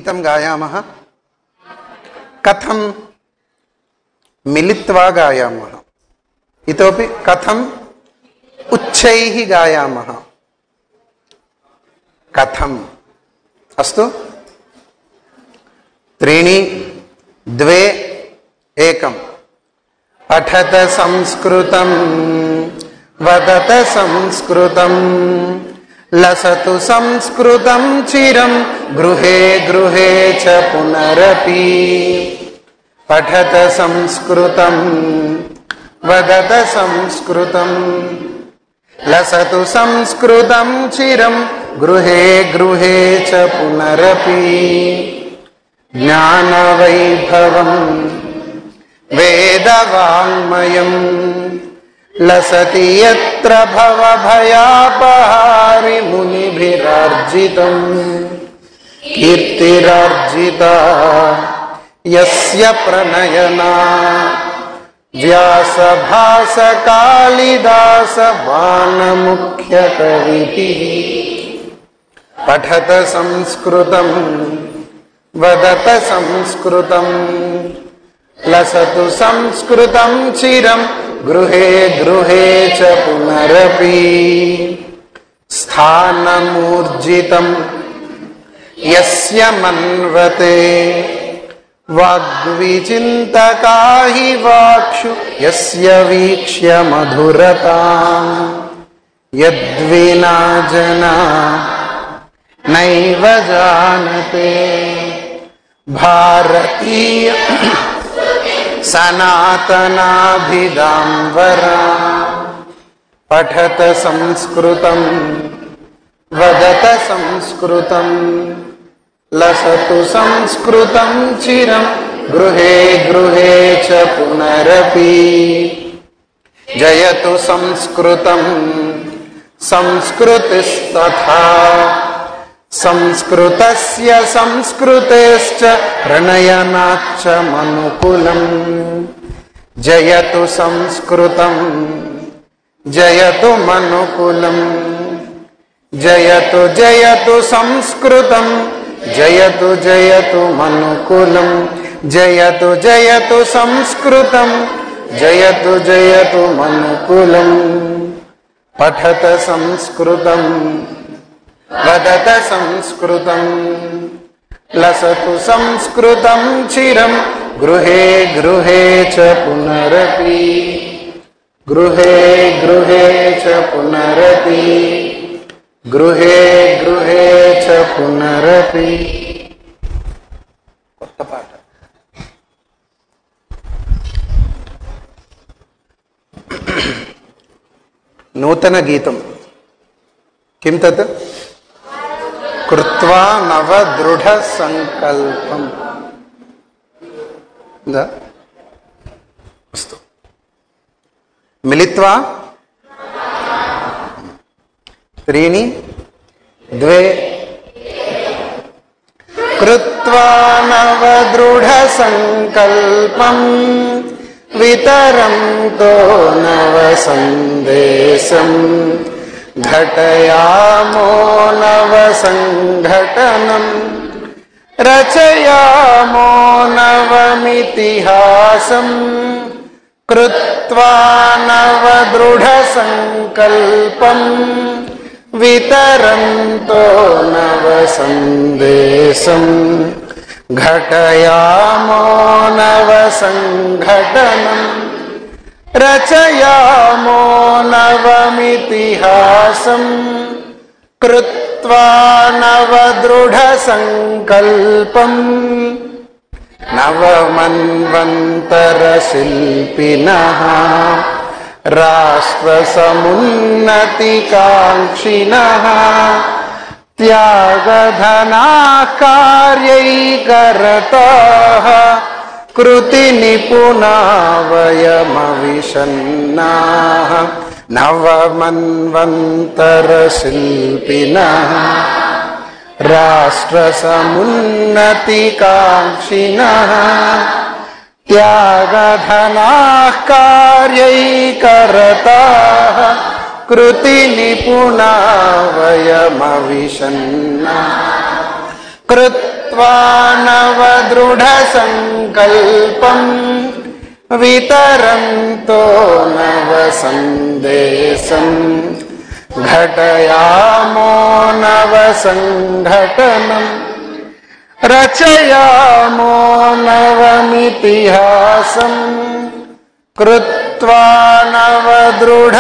गीतं गायामः। कथं मिलित्वा गायामः, इतोपि कथम् उच्चैः गायामः, कथम्। अस्तु, 3 2 1। पठत संस्कृतं वदत संस्कृतं लसतु संस्कृतं चिरं गृहे गृहे च पुनरपि। पठत संस्कृतं वदत संस्कृतं लसतु संस्कृतं चिरं गृहे गृहे च पुनरपि। ज्ञानवैभवं वेदवाङ्मयं लसति यत्र भवभयापहारि मुनिभिरार्जितं। कीर्तिरार्जिता यस्य प्रणयना व्यासभास कालिदास बाणमुख्यकविभिः। पठत संस्कृतं वदत संस्कृतं लसतु संस्कृतं चिरं गृहे गृहे च पुनरपि। स्थानमूर्जितं यस्य मन्वते वाग्विचिन्तका हि वाक्षु यस्य वीक्ष्य मधुरतां। यद्विना जना नैव जानते भारतीय सनातनाभिधाम्बरा। पठत संस्कृतं वदत संस्कृतं लसतु संस्कृतं चिरं गृहे गृहे च पुनरपि। जयतु संस्कृतं संस्कृतिस्तथा संस्कृतस्य संस्कृतेश्च प्रणयनाच्च मनुकुलम्। जयतु संस्कृतं जयतु मनुकुलम्। जयतु जयतु संस्कृतं जयतु जयतु मनुकुलम्। जयतु जयतु संस्कृतं जयतु जयतु मनुकुलम्। पठत संस्कृतं वदत संस्कृतं लसतु संस्कृतं चिरं गृहे गृहे च पुनरपि। गृहे गृहे च पुनरपि। गृहे गृहे च पुनरपि। కొత్త పాట. నూతన గీతం. किं तत्? कृत्वा नव दृढ़ संकल्पम। अस्तु, मिलित्वा 3 2 कृत्वा नव दृढ़ संकल्पम वितरन्तो नव संदेशम। घटयामो नव संघटनं रचयामो नवमितिहासं। कृत्वा नव दृढ़ संकल्पं वितरन्तो नव संदेशं। घटयामो नव संघटनं रचयामो नवमितिहासं। कृत्वा नव दृढ़ संकल्पं नवमन्वन्तर शिल्पिनः राष्ट्रसमुन्नतिकाङ्क्षिणः त्यागधनाः कार्यैकरताः कृतिनिपुणा वयमविषन्नाः। नवमन्वन्तरशिल्पिनः राष्ट्रसमुन्नतिकाङ्क्षिणः त्यागधनाः कार्यैकरताः कृतिनिपुणा वयमविषन्नाः। कृत्वा कृत्वा नवदृढसङ्कल्पम् वितरन्तो नवसन्देशम् घटयामो नवसङ्घटनम् रचयामो नवमितिहासम् कृत्वा नवदृढसङ्कल्पम्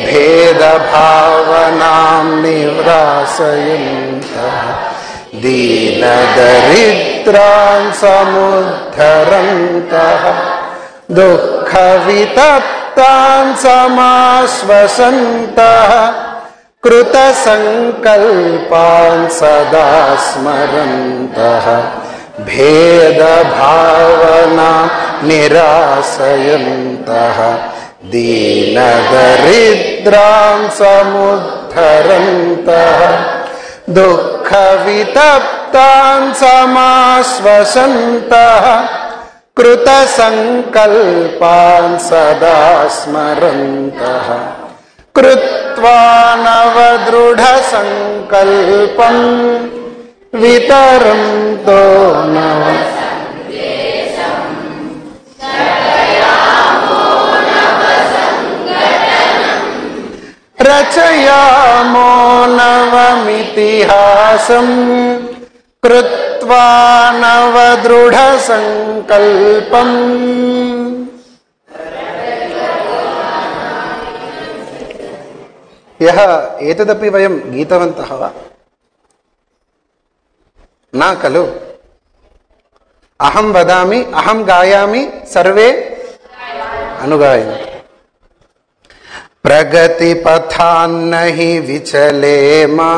भेदभावनां निव्रासयन्तः दीनदरिद्रान् समुद्धरन्तः दुःखवितप्तान् समाश्वसन्तः कृतसङ्कल्पान् सदा स्मरन्तः भेदभावना निरासयन्तः दीनदरिद्रान् समुद्धरन्तः दुःखवितप्तान् समाश्वसन्तः कृतसङ्कल्पान् सदा स्मरन्तः कृत्वा नवदृढसङ्कल्पम् वितरन्तो नव रचयामो नवमितिहासम् कृत्वा नवदृढसङ्कल्पम् यः एतदपि वयं गीतवन्तः वा न खलु अहं वदामि अहं गायामि सर्वे अनुगायन्ति प्रगतिपथान्न हि विचलेमा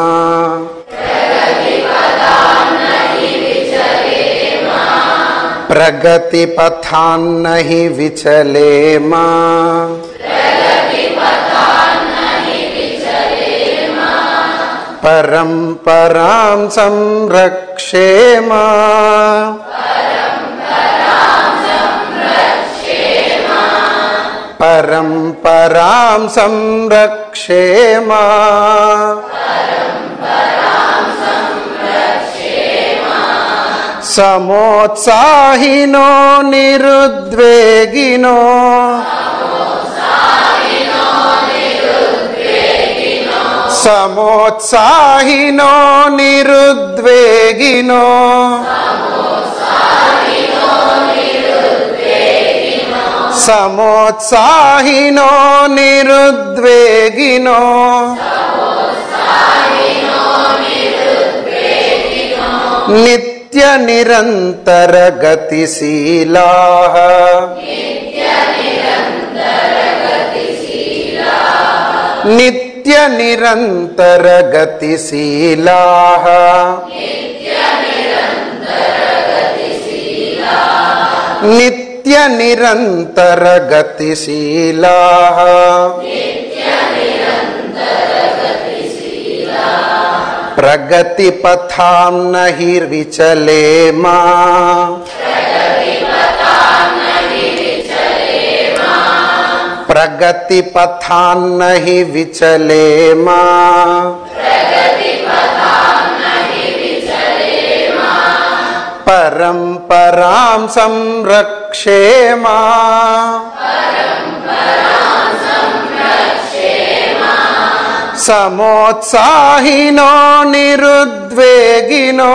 प्रगतिपथान्न हि विचलेमा परम्परां संरक्षेमा परम्परां संरक्षेमा समोत्साहिनो निरुद्वेगिनो समोत्साहिनो निरुद्वेगिनो समोत्साहिनो निरुद्वेगिनो नित्य निरंतर गतिशीलाः नित्य निरंतर गतिशीलाः नित्य निरंतर गतिशीलाः प्रगतिपथां न हि विचलेमा प्रगतिपथां न हि विचलेमा परम्परां संरक्षेमा समोत्साहिनो निरुद्वेगिनो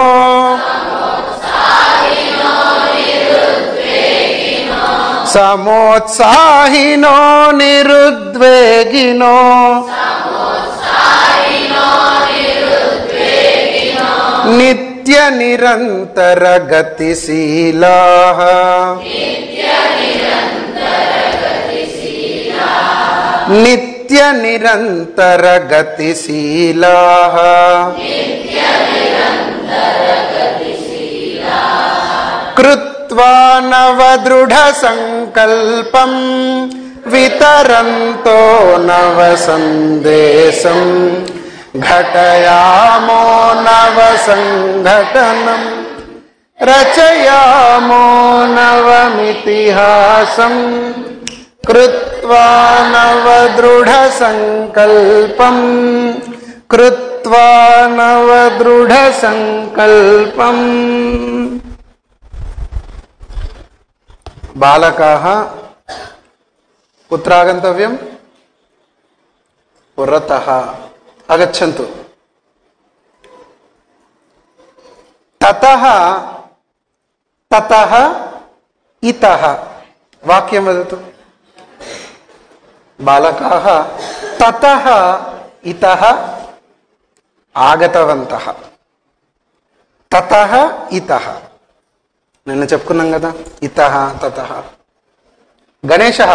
समोत्साहिनो निरुद्वेगिनो नित्य निरंतर गतिशीलाः नित्य निरंतर गतिशीलाः कृत्वा नवदृढसङ्कल्पम् वितरन्तो नवसन्देशम् घटयामो नवसङ्घटनम् रचयामो नवमितिहासम् कृत्वा नवदृढसङ्कल्पम् कृत्वा कृत्वा नवदृढसङ्कल्पम् बालकाः कुत्र आगन्तव्यम्? पुरतः आगच्छन्तु। ततः ततः इतः वाक्यं वदतु। बालकाः ततः इतः आगतवन्तः। ततः इतः నిన్న చెప్పుకున్నాం కదా, ఇతః తతః. గణేశः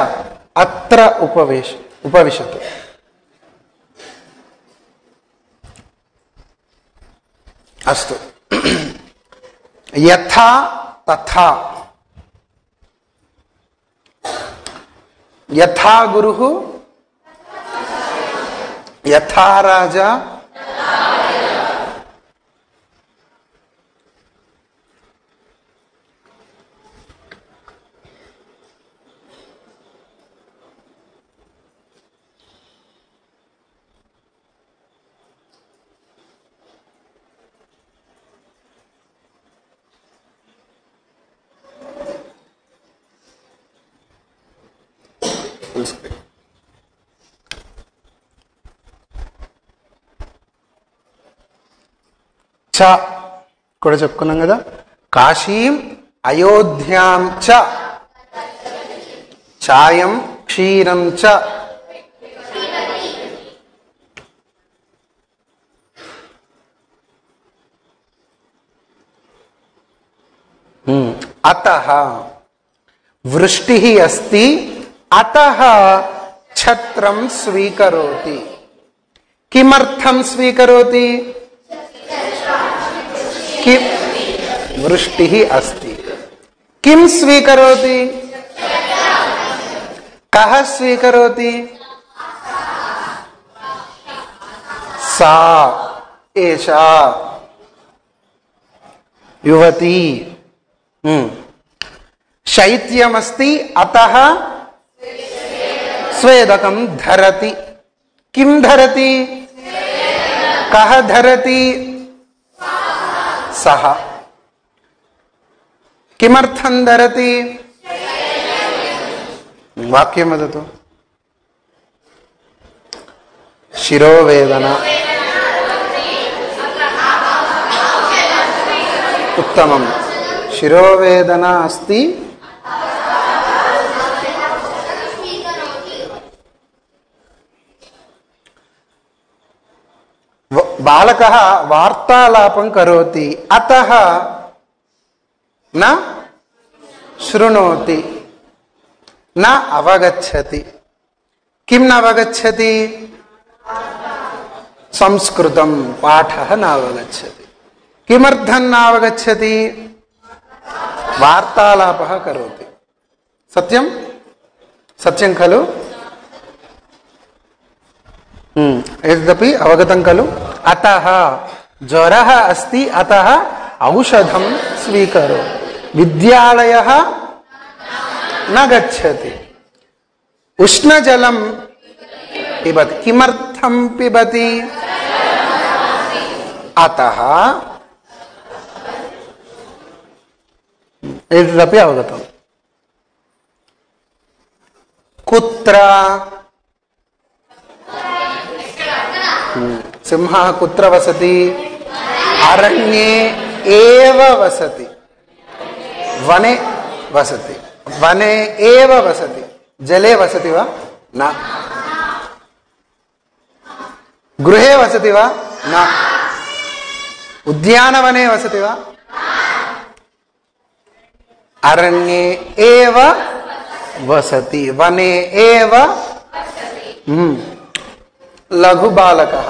అత్ర ఉపవిశతు. అస్తు. యథా తథా. యథా గురుః యథా రాజా చ కూడా చెప్పుకున్నాం కదా. కాశీం అయోధ్యాం చ చాయం క్షీరం చ. అతః వృష్టిః అస్తి అతః ఛత్రం స్వీకరోతి. కిమర్థం స్వీకరోతి? वृष्टिः अस्ति. किं स्वीकरोति? कः स्वीकरोति? सा एषा युवती. शैत्यमस्ति अतः स्वेदकं धरति. किं धरति? कः धरति? सः. किमर्थं धरति? वाक्यं वदतु. शिरोवेदना. उत्तमं. शिरोवेदना अस्ति बालकः वार्तालापं करोति अतः न शृणोति न अवगच्छति. किं न अवगच्छति? संस्कृतं पाठः न अवगच्छति. किमर्थं न अवगच्छति? वार्तालापः करोति. सत्यं? सत्यं खलु? एतदपि अवगतं खलु? अतः ज्वरः अस्ति अतः औषधं स्वीकरो. विद्यालयः न गच्छति. उष्णजलं पिबति. किमर्थं पिबति? अतः. एतदपि अवगतम्. कुत्र? सिंहः कुत्र वसति? अरण्ये एव वसति. वने वसति. वने एव वसति. जले वसति वा? न. गृहे वसति वा? न. उद्यानवने वसति वा? अरण्ये एव वसति. वने एव. लघु बालकः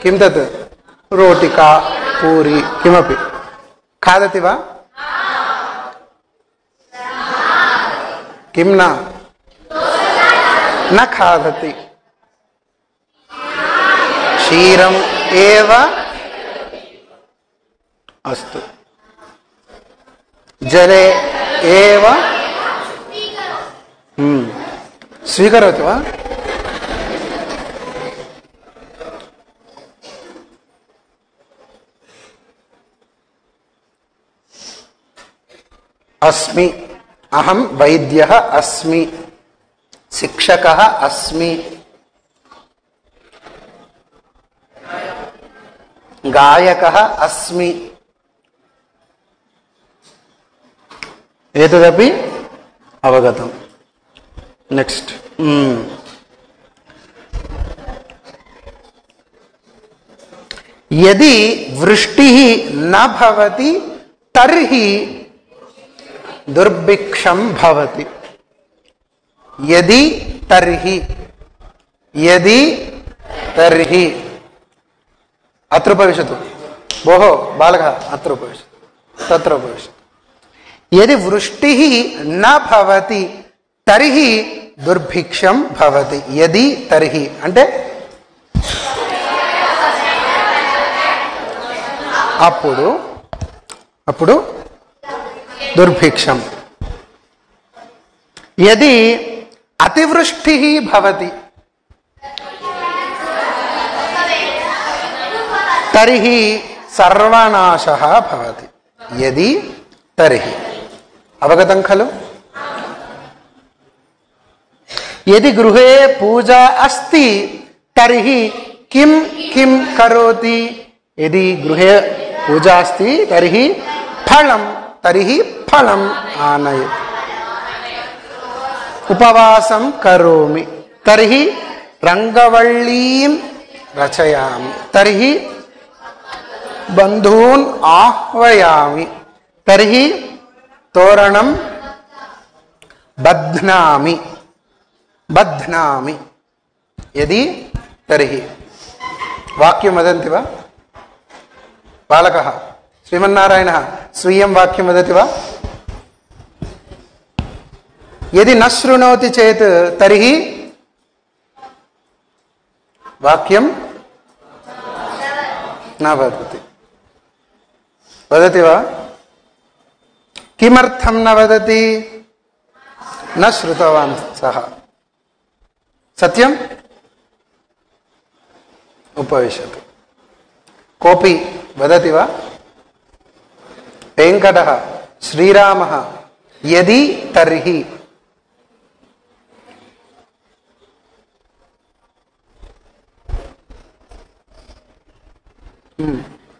किं तत्? रोटिका पूरी किमपि खादति वा? किं न खादति. क्षीरम् एव. अस्तु. जले एव. स्वीकरोति वा? अस्मि, अहं वैद्यः अस्मि, शिक्षकः अस्मि, गायकः अस्मि। एतदपि अवगतम्। नेक्स्ट, यदि वृष्टिः न भवति तर्हि दुर्भिक्षं भवति। यदि तर्हि, यदि तर्हि अत्र उपविशतु। भोः बालकः अत्र उपविशतु, तत्र उपविशतु। यदि वृष्टिः न भवति तर्हि दुर्भिक्षं भवति। यदि तर्हि అంటే అప్పుడు అప్పుడు దుర్భిక్షం। यदि अतिवृष्टिः भवति तर्हि सर्वनाशः भवति। यदि तर्हि अवगतं खलु? यदि गृहे पूजा अस्ति तर्हि किं किं करोति? यदि गृहे पूजा अस्ति तर्हि फलम् आनयति। उपवासं करोमि तर्हि रङ्गवल्लीं रचयामि। तर्हि बन्धून् आह्वयामि। तर्हि तोरणं बध्नामि। यदि तर्हि वाक्यं वदन्ति वा? बालकः श्रीमन्नारायणः स्वीयं वाक्यं वदति वा? यदि न शृणोति चेत् तर्हि वाक्यं न वदति। वदति वा? किमर्थं न वदति? न श्रुतवान् सः। सत्यम्? उपविशतु। कोऽपि वदति वा? वेङ्कटः, श्रीरामः, यदि तर्हि।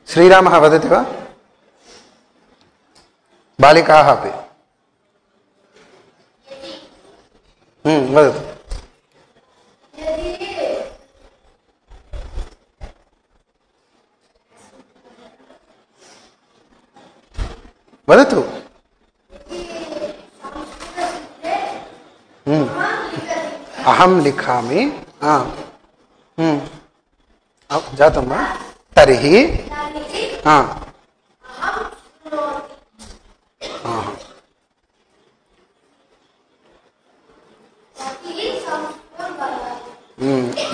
श्रीरामः वदति वा? बालिकाः अपि वदतु। वदतु। अहं लिखामि। जातं वा? तर्हि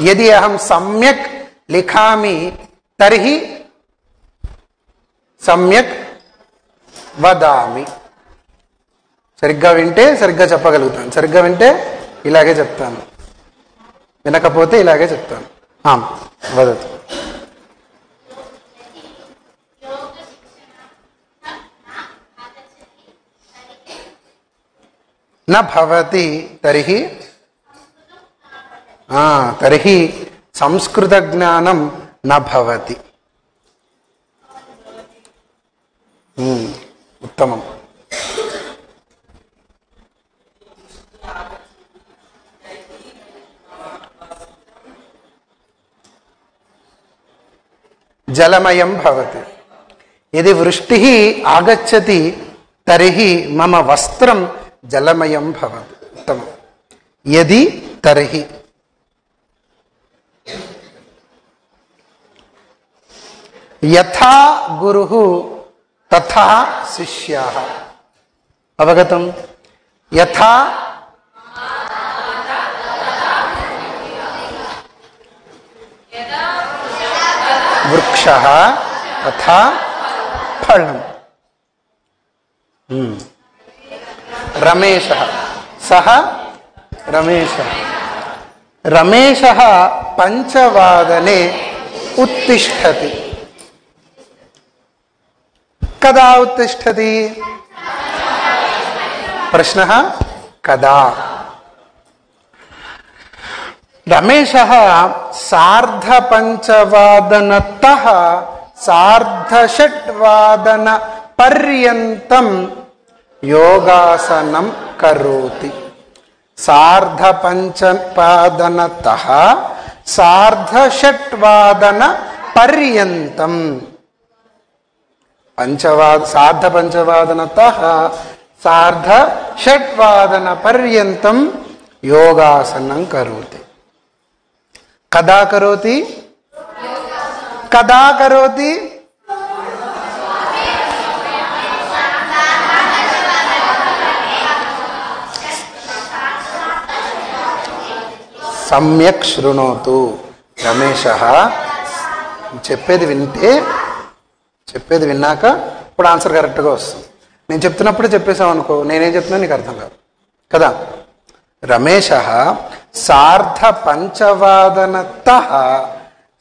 यदि अहं सम्यक् लिखामि तर्हि सम्यक् వదామి। సరిగ్గా వింటే సరిగ్గా చెప్పగలుగుతాను, సరిగ్గా వింటే ఇలాగే చెప్తాను, వినకపోతే ఇలాగే చెప్తాను। వదతు। न भवति तर्हि तर्हि संस्कृतज्ञानं न भवति। उत्तमम्। जलमयं भवति। यदि वृष्टिः आगच्छति तर्हि मम वस्त्रं जलमयं भवति। उत्तमम्। यदि तर्हि यथा गुरुः तथा शिष्याः। अवगतं? यथा वृक्षः तथा फलम्। रमेशः, सः रमेशः, रमेशः 5 वादने उत्तिष्ठति। कदा उत्तिष्ठति? प्रश्नः कदा? रमेशः सार्धपञ्चवादनतः सार्धषड्वादनपर्यन्तं योगासनं करोति। सार्धपञ्चवादनतः सार्धषड्वादनपर्यन्तं सार्धपञ्चवादनतः सार्धषड्वादनपर्यन्तं योगासनं करोति। कदा करोति? कदा करोति? सम्यक् शृणोतु। రమేషः చెప్పేది విన్నాక ఇప్పుడు ఆన్సర్ కరెక్ట్గా వస్తుంది. నేను చెప్తున్నప్పుడే చెప్పేసావు అనుకో, నేనేం చెప్తున్నా నీకు అర్థం కాదు కదా. రమేషः सार्धपञ्चवादनतः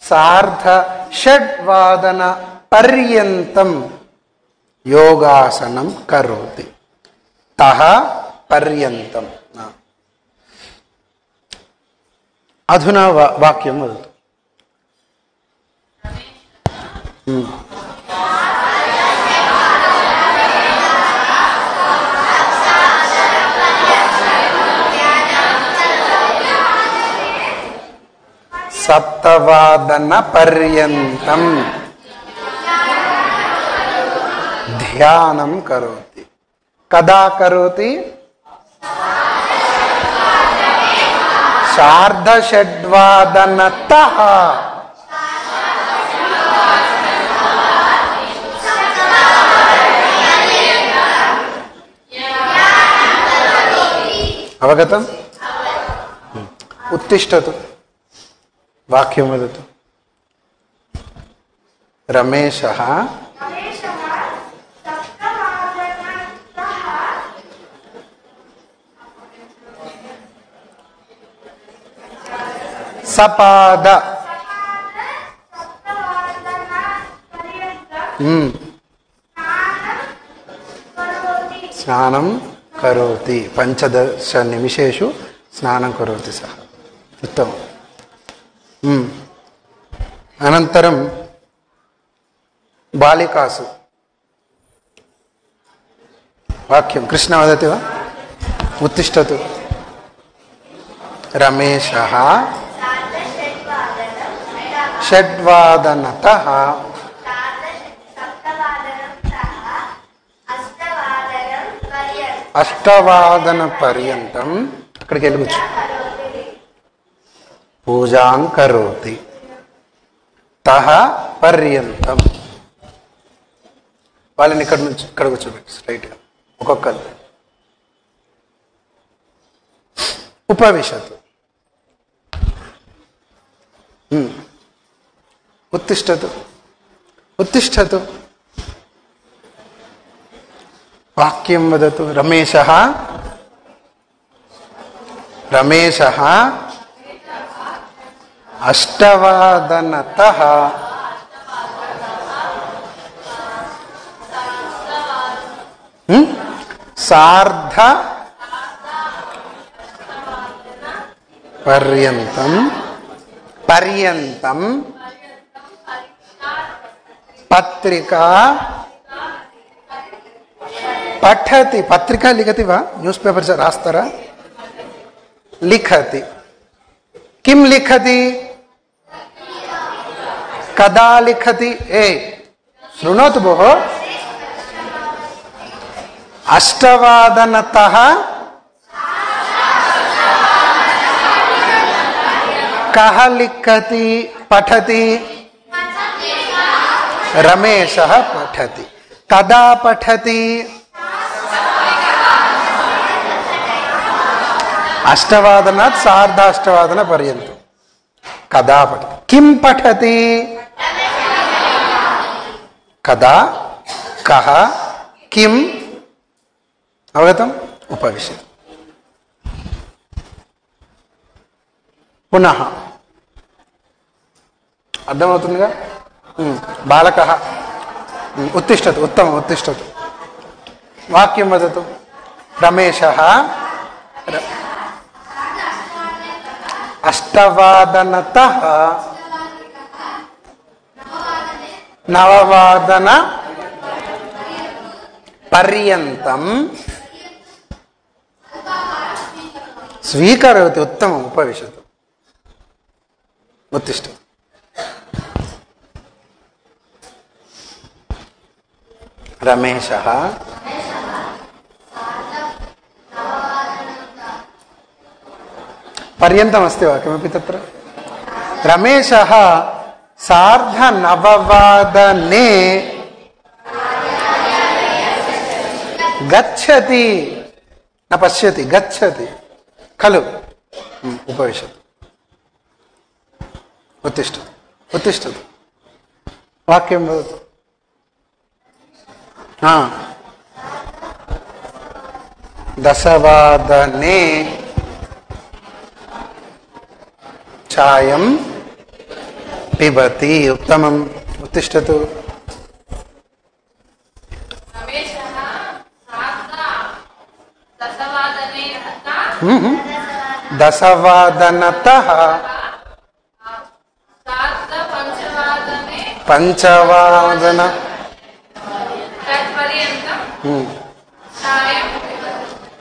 सार्धषड्वादनपर्यन्तं योगासनं करोति। तः पर्यन्तं। अधुना वाक्यं वदतु। सप्तवादनपर्यन्तं ध्यानं करोति। कदा करोति? सार्धषड्वादनतः अवगतम्? उत्तिष्ठतु। वाक्यं वदतु। रमेशः सपाद स्नानं करोति। 15 निमिषेषु स्नानं करोति सः। उत्तमम्। अनन्तरं बालिकासु वाक्यं कृष्ण वदति वा? उत्तिष्ठतु। रमेशः षड्वादनतः अष्टवादनपर्यन्तं అక్కడికి వెళ్ళి కూర్చో పూజాం కరోతి। తహ పర్యంతం వాళ్ళని ఇక్కడ నుంచి ఇక్కడ కూర్చోబెట్టి స్ట్రైట్గా ఒక్కొక్కరు ఉపవిశతు। उत्तिष्ठतु उत्तिष्ठतु। वाक्यं वदतु। रमेशः अष्टवादनतः पर्यन्तं पत्रिका पठति। पत्रिका लिखति वा? न्यूस् पेपर् रास्तारा? लिखति। किं लिखति? कदा लिखति? शृणोतु भोः। अष्टवादनतः कः लिखति पठति? रमेशः पठति। कदा पठति? अष्टवादनात् सार्धाष्टवादनपर्यन्तं। कदा पठति? किं पठति? कदा, कः, किं? अवगतम्? उपविशतु। पुनः अर्थमవుతుందిగా? बालकः उत्तिष्ठतु। उत्तमम्, उत्तिष्ठतु। वाक्यं वदतु। రమేశः అష్టవాదనతః నవవాదన పర్యంతం స్వీకరోతి. ఉత్తమం. ఉపవిశతు. ఉత్తిష్టతు. రమేశः पर्यन्तमस्ति वा किमपि तत्र? रमेशः सार्धनववादने गच्छति. न पश्यति, गच्छति खलु. उपविशतु. उत्तिष्ठतु. उत्तिष्ठतु. वाक्यं वदतु. दशवादने चायं पिबति. उत्तमम्. उत्तिष्ठतु. दशवादनतः पंचवादन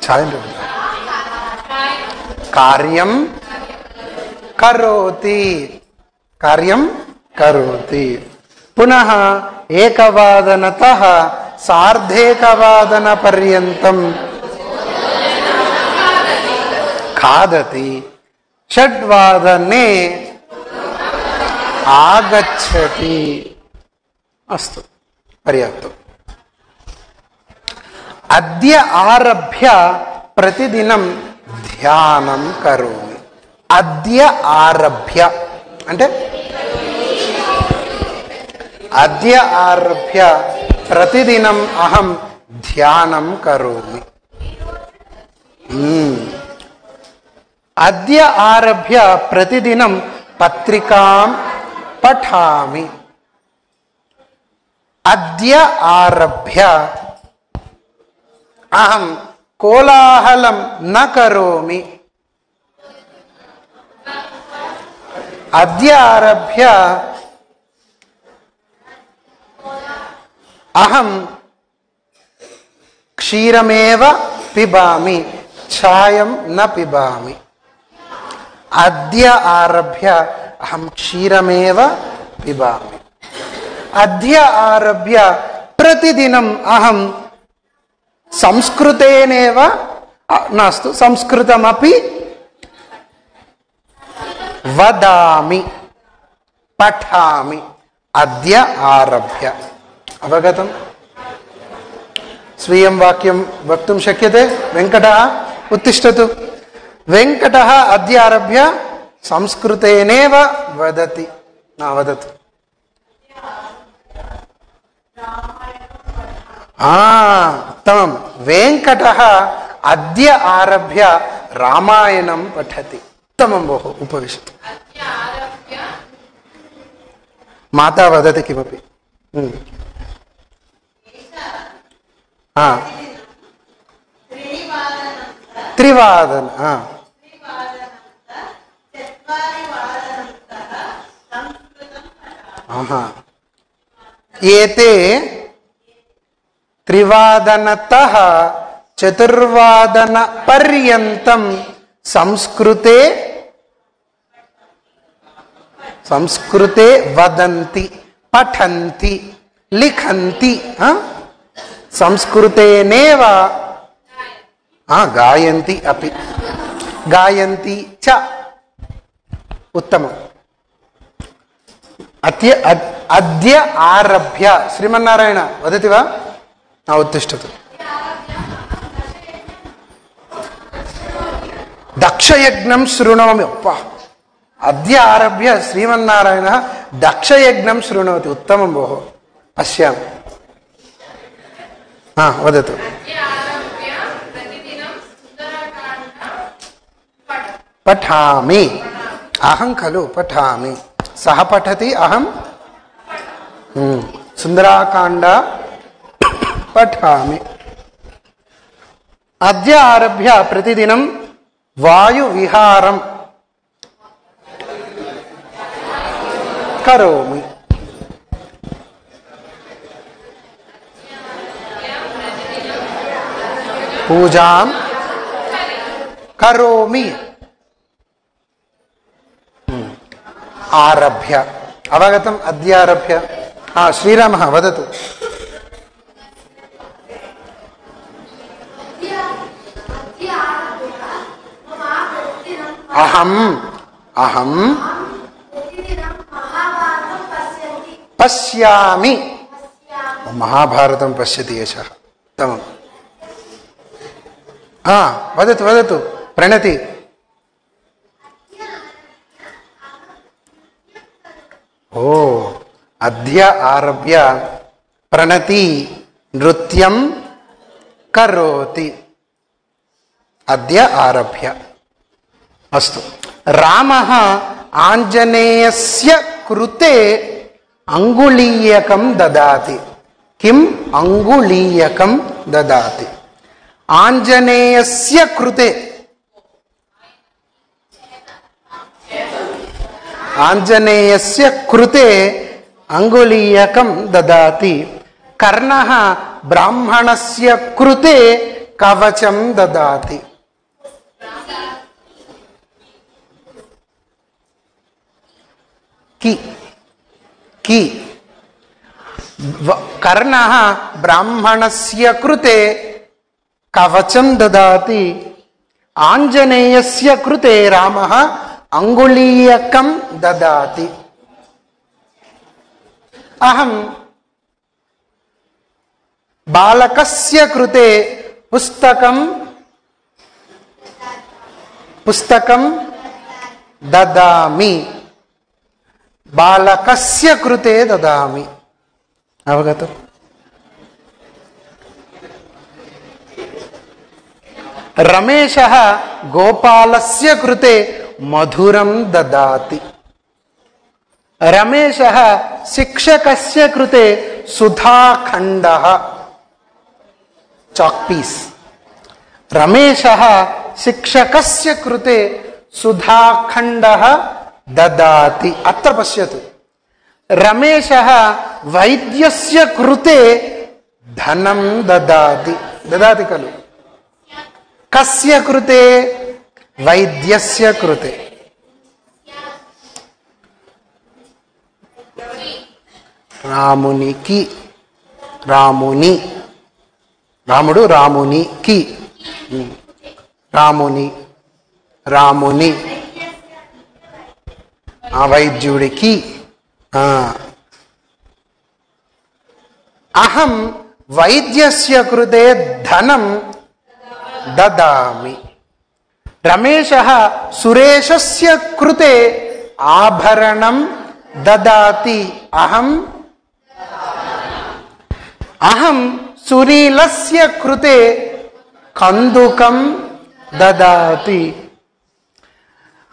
चायं पिबति. कार्यं करोति. कार्यं करोति. पुनः एकवादनतः सार्धेकवादनपर्यन्तं खादति. षड्वादने आगच्छति. अस्तु, पर्याप्तम्. अद्य आरभ्य प्रतिदिनं ध्यानं करोमि. अद्य आरभ्य అంటే अद्य आरभ्य प्रतिदिनं अहं ध्यानं करोमि. अद्य आरभ्य प्रतिदिनं पत्रिकां पठामि. अद्य आरभ्य अहं कोलाहलं न करोमि. अद्य आरभ्य अहं क्षीरमेव पिबामि, चायं न पिबामि. अद्य आरभ्य अहं क्षीरमेव पिबामि. अद्य आरभ्य प्रतिदिनम् अहं संस्कृतेनेव नास्तु संस्कृतमपि वदामि, पठामि. अद्य आरभ्य. अवगतम्? स्वीयं वाक्यं वक्तुं शक्यते? वेङ्कटः उत्तिष्ठतु. वेङ्कटः अद्य आरभ्य संस्कृतेनेव वदति. न वदतु. उत्तमं. वेङ्कटः अद्य आरभ्य रामायणं पठति. उत्तमं. बहु. उपविशतु. माता वदति किमपि. त्रिवादन. एते त्रिवादनतः चतुर्वादन पर्यन्तं संस्कृते वदन्ति, पठन्ति, लिखन्ति. संस्कृतेनेव गायन्ति अपि. गायन्ति च. उत्तमम्. अद्य आरभ्य श्रीमन्नारायण वदति वा? उत्तिष्ठतु. दक्षयज्ञं शृणोमि. अद्य आरभ्य श्रीमन्नारायणः दक्षयज्ञं शृणोति. उत्तमं. भोः. पश्यामि. वदतु. पठामि. अहं खलु पठामि. सः पठति, अहं सुन्दराकाण्ड पठामि. అద్య ఆరభ్య ప్రతిదినం వాయు విహారం కరోమి. పూజాం కరోమి. ఆరభ్య అవగతం. అద్యారభ్య. శ్రీరామः వదతు. అహం అహం పశ్యామి. మహాభారతం పశ్యతి ఏషః. ఉత్తమం. వదతు వదతు. ప్రణతి. అద్య ఆరభ్య ప్రణతి నృత్యం కరోతి. అద్య ఆరభ్య. అస్తు. రామः ఆంజనేయస్య కృతే అంగుళీయకం దదాతి. కిం అంగుళీయకం దదాతి? ఆంజనేయస్య కృతే. ఆంజనేయస్య కృతే అంగుళీయకం దదాతి. కర్ణః బ్రాహ్మణస్య కృతే కవచం దదాతి. కి కి కర్ణః బ్రాహ్మణస్య కృతే కవచం దదాతి. ఆంజనేయస్య కృతే రామः అంగుళీయకం దదాతి. అహం బాలకస్య కృతే పుస్తకం దదామి. బాలకస్య కృతే దదామి. అవగతం. రమేశः గోపాలస్య కృతే మధురం దదాతి. రమేశः శిక్షకస్య కృతే సుధాఖండః చాక్ పీస్. రమేశः శిక్షకస్య కృతే సుధాఖండః దదాతి. అత్ర పశ్యతు. రమేశः వైద్యస్య కృతే ధనం దదాతి. దదాతి ఖలు. కస్య కృతే? వైద్యస్య కృతే. రామునికి. రాముని. రాముడు రామునికి. రాముని రాముని. వైద్యుడికి. అహం వైద్యస్య కృతే ధనం దదామి. రమేశः సురేశస్య కృతే ఆభరణం దదాతి. అహం సునీలస్య కృతే కందుకం దదాతి.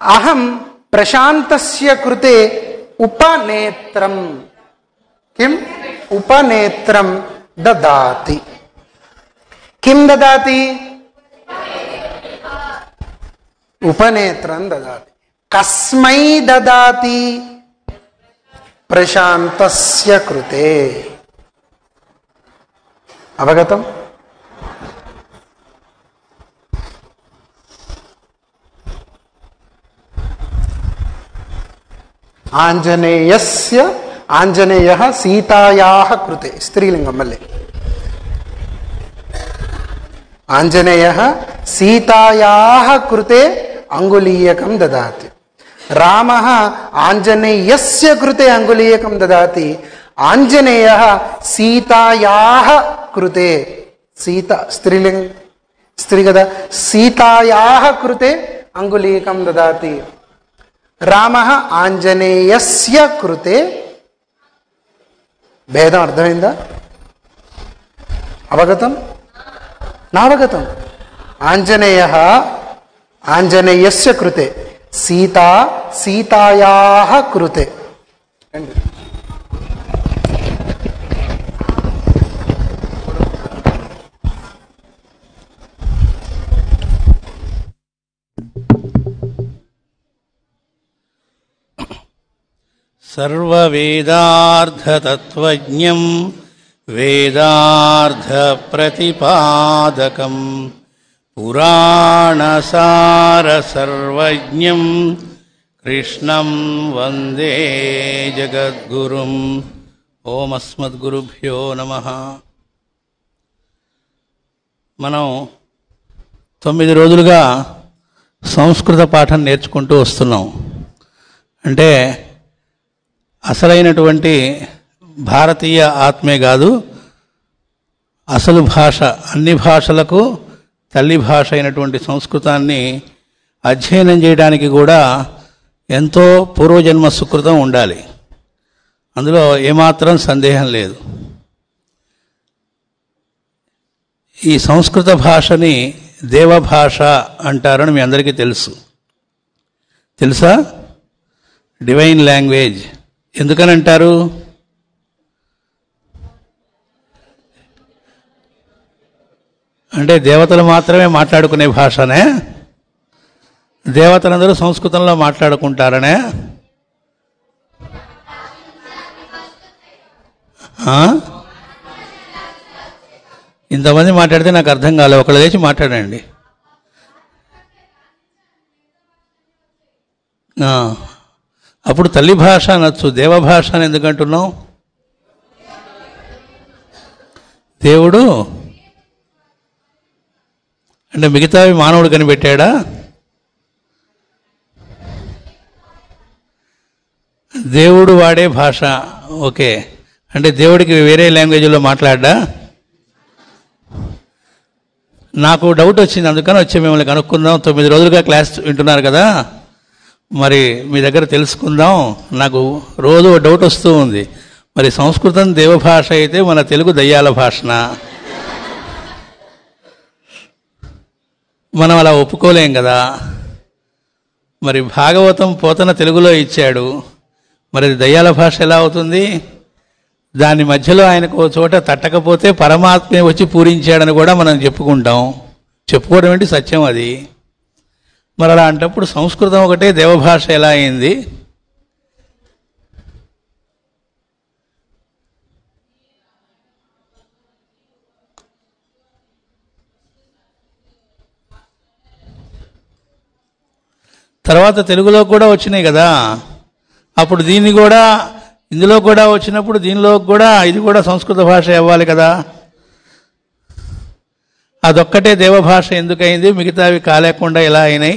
అహం ప్రశాంతస్య కృతే ఉపనేత్రం. కిం? ఉపనేత్రం దదాతి. కిం దదాతి? ఉపనేత్రం దదాతి. కస్మై దదాతి? ప్రశాంతస్య కృతే. అవగతం? ఆంజనేయస్య. ఆంజనేయః సీతాయాః కృతే. స్త్రీలింగం మళ్ళీ. ఆంజనేయః సీతాయాః కృతే అంగుళీయకం దదాతి. రామः ఆంజనేయస్య కృతే అంగుళీయకం దదాతి. ఆంజనేయः సీతాయాః కృతే. సీత స్త్రీలింగం, స్త్రీ కదా. సీతాయాః కృతే అంగుళీయకం దదాతి. రామः ఆంజనేయస్య కృతే. భేదం అర్థమైందా? అవగతం? నావగతం. ఆంజనేయః ఆంజనేయస్య కృతే. సీతా సీతాయాః కృతే. సర్వవేదార్థతత్వజ్ఞం వేదార్థప్రతిపాదకం పురాణసారసర్వజ్ఞం కృష్ణం వందే జగద్గురుం. ఓం అస్మద్గురుభ్యో నమః. మనం 9 రోజులుగా సంస్కృత పాఠం నేర్చుకుంటూ వస్తున్నాం. అంటే అసలైనటువంటి భారతీయ ఆత్మే కాదు, అసలు భాష, అన్ని భాషలకు తల్లి భాష అయినటువంటి సంస్కృతాన్ని అధ్యయనం చేయడానికి కూడా ఎంతో పూర్వజన్మ సుకృతం ఉండాలి. అందులో ఏమాత్రం సందేహం లేదు. ఈ సంస్కృత భాషని దేవభాష అంటారని మీ అందరికీ తెలుసా? డివైన్ లాంగ్వేజ్ ఎందుకని అంటారు? అంటే దేవతలు మాత్రమే మాట్లాడుకునే భాషనే? దేవతలందరూ సంస్కృతంలో మాట్లాడుకుంటారనే? ఇంతమంది మాట్లాడితే నాకు అర్థం కాలేదు. ఒకళ్ళు లేచి మాట్లాడండి. అప్పుడు తల్లి భాష అనొచ్చు, దేవభాష అని ఎందుకంటున్నావు? దేవుడు అంటే మిగతావి మానవుడు కనిపెట్టాడా? దేవుడు వాడే భాష. ఓకే, అంటే దేవుడికి వేరే లాంగ్వేజ్లో మాట్లాడ్డా? నాకు డౌట్ వచ్చింది, అందుకని వచ్చి మిమ్మల్ని కనుక్కుందాం. 9 రోజులుగా క్లాస్ వింటున్నారు కదా, మరి మీ దగ్గర తెలుసుకుందాం. నాకు రోజు డౌట్ వస్తూ ఉంది, మరి సంస్కృతం దేవభాష అయితే మన తెలుగు దయ్యాల భాషనా? మనం అలా ఒప్పుకోలేం కదా. మరి భాగవతం పోతన తెలుగులో ఇచ్చాడు, మరి దయ్యాల భాష ఎలా అవుతుంది? దాని మధ్యలో ఆయనకు ఓ చోట తట్టకపోతే పరమాత్మే వచ్చి పూరించాడని కూడా మనం చెప్పుకోవడం ఏంటి, సత్యం అది. మరి అలా అంటప్పుడు సంస్కృతం ఒకటే దేవభాష ఎలా అయింది? తర్వాత తెలుగులో కూడా వచ్చినాయి కదా, అప్పుడు దీన్ని కూడా ఇందులో కూడా వచ్చినప్పుడు దీనిలో కూడా ఇది కూడా సంస్కృత భాష అవ్వాలి కదా. అదొక్కటే దేవభాష ఎందుకయింది, మిగతావి కాలేకుండా ఎలా అయినాయి?